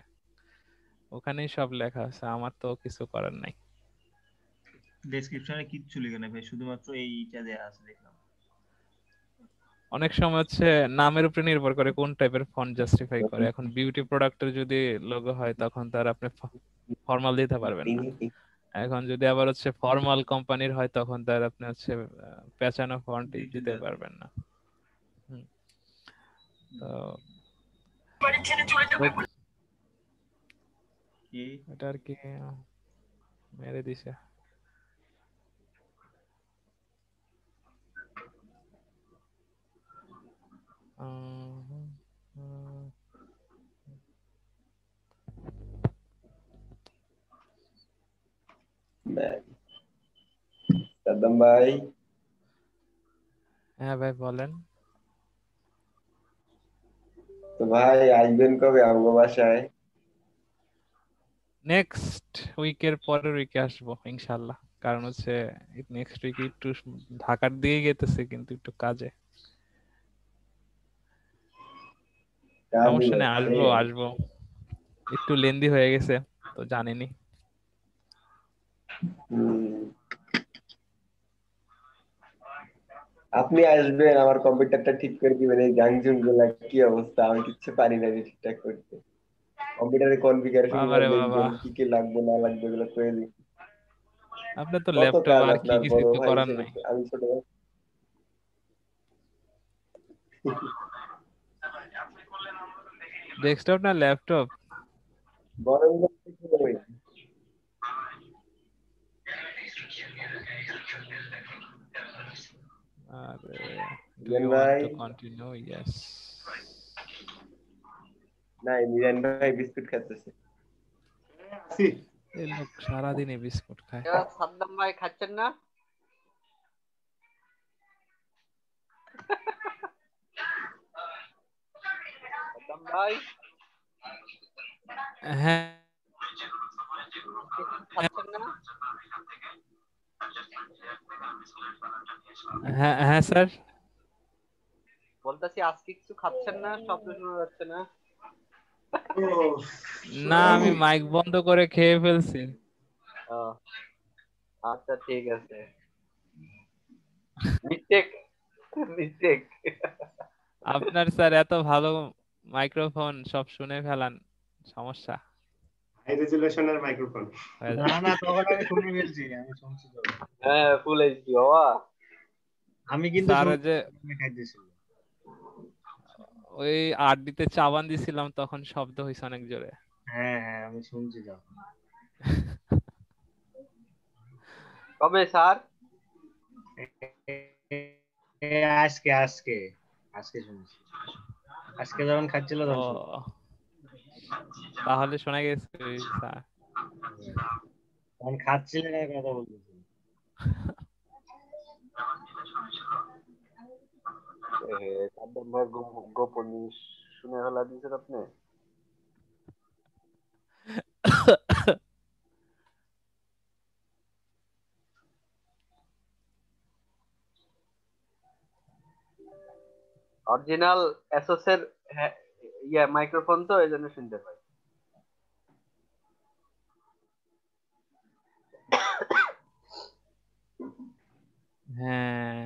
ওখানেই সব লেখা আছে, আমার তো কিছু করার নাই। ডেসক্রিপশনে কিচ্ছু লেখা নেই ভাই, শুধুমাত্র এইটা দেয়া আছে দেখলাম। অনেক সময় হচ্ছে নামের উপরে নির্ভর করে কোন টাইপের ফন্ট জাস্টিফাই করে। এখন বিউটি প্রোডাক্টের যদি লোগো হয় তখন তার আপনি ফর্মাল দিতে পারবেন না। এখন যদি আবার হচ্ছে ফর্মাল কোম্পানির হয় তখন তার আপনি হচ্ছে পেঁচানো ফন্ট দিতে পারবেন না। তো কি এটা আর কি মেরে দিছে। সাদ্দাম ভাই, হ্যাঁ ভাই বলেন। তো ভাই আসবেন কবে আমার বাসায়? নেক্সট উইকের পরের উইকে আসবো ইনশাআল্লাহ, কারণ হচ্ছে নেক্সট উইকে একটু ঢাকার দিকে গেতেছে, কিন্তু একটু কাজে। সমস্যা নেই, আসবো আসবো, একটু লেন্দি হয়ে গেছে তো জানেনি। আপনি আসবেন, আমার কম্পিউটারটা ঠিক করে দিবেন। এই গাংজুং গুলা কি অবস্থা, আমি কিচ্ছু পারি না ঠিকঠাক করতে। কম্পিউটারের কনফিগারেশন গুলো বাবারে বাবা, দেখবেন, কি কি লাগবে না লাগবে এগুলো করে দিন। আপনার তো কত ল্যাপটপ কাজ আর কি আপনার, কিছু বড় তো ভাই করার হিসেবে নাই। আমি ছোট ভাই। ডেস্কটপ না ল্যাপটপ? বড় ভাই Do you want to continue? Yes. না, মিজান ভাই বিস্কুট খাচ্ছে। আসি। এই লোক সারাদিন এই বিস্কুট খায়। সাদ্দাম ভাই খাচ্ছেন না? সাদ্দাম ভাই হ্যাঁ খাচ্ছেন না? হ্যাঁ হ্যাঁ স্যার, বলতেছি আজকে কিছু খাচ্ছেন না, শব্দ শোনা যাচ্ছে না। না আমি মাইক বন্ধ করে খেয়ে ফেলছি। ও, আচ্ছা ঠিক আছে, মিস্টেক মিস্টেক। আপনার স্যার এত ভালো মাইক্রোফোন, সব শুনে ফেলান, সমস্যা হাই রেজুলেশনের মাইক্রোফোন। হয়ে না যায়। না, তখন আমি শুনে ফেলছি, আমি শুনছি তো। হ্যাঁ ফুল এইচডি বাবা। আমি কিন্তু স্যার শুনছি, যে খাইতেছিল। ওই আরডিতে চাবান দিছিলাম তখন শব্দ হয়েছে অনেক জোরে। হ্যাঁ হ্যাঁ, আমি শুনছি তো। কবে স্যার? আজকে আজকে আজকে শুনছি, আজকে যখন খাচ্ছিল ও তখন শুনছি। তাহলে শোনা গেছে স্যার। তখন খাচ্ছিলেন আর কথা বলতেছি। সাদ্দাম ভাই গোপন জিনিস শুনে ফেলা দিয়েছেন আপনি। অরিজিনাল এসোস এর মাইক্রোফোন তো এই জন্য শুনতে পাই। হ্যাঁ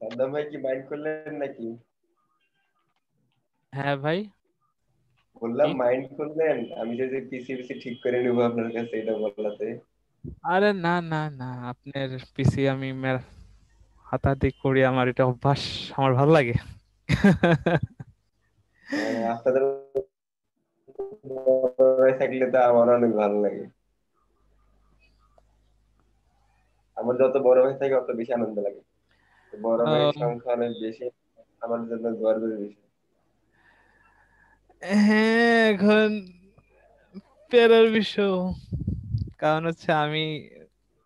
সাদ্দাম ভাই কি মাইন্ড করলেন নাকি? হ্যাঁ ভাই, বললাম কি? মাইন্ড করলেন আমি যদি পিসি ঠিক করে নিব আপনার কাছে এটা বলাতে? আরে না না না, আপনার পিসি আমি হাতাহাতি করি, আমার এটা অভ্যাস, আমার ভালো লাগে। আপনাদের বড় ভাই থাকলে তো আমার অনেক ভালো লাগে। আমার যত বড় ভাই থাকে অত বেশি আনন্দ লাগে। বড় ভাইয়ের সংখ্যা অনেক বেশি, আমার জন্য গর্বের বিষয়। হ্যাঁ এখন পেরার বিষয়, কারণ হচ্ছে আমি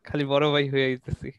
খালি বড় ভাই হয়ে যেতেছি।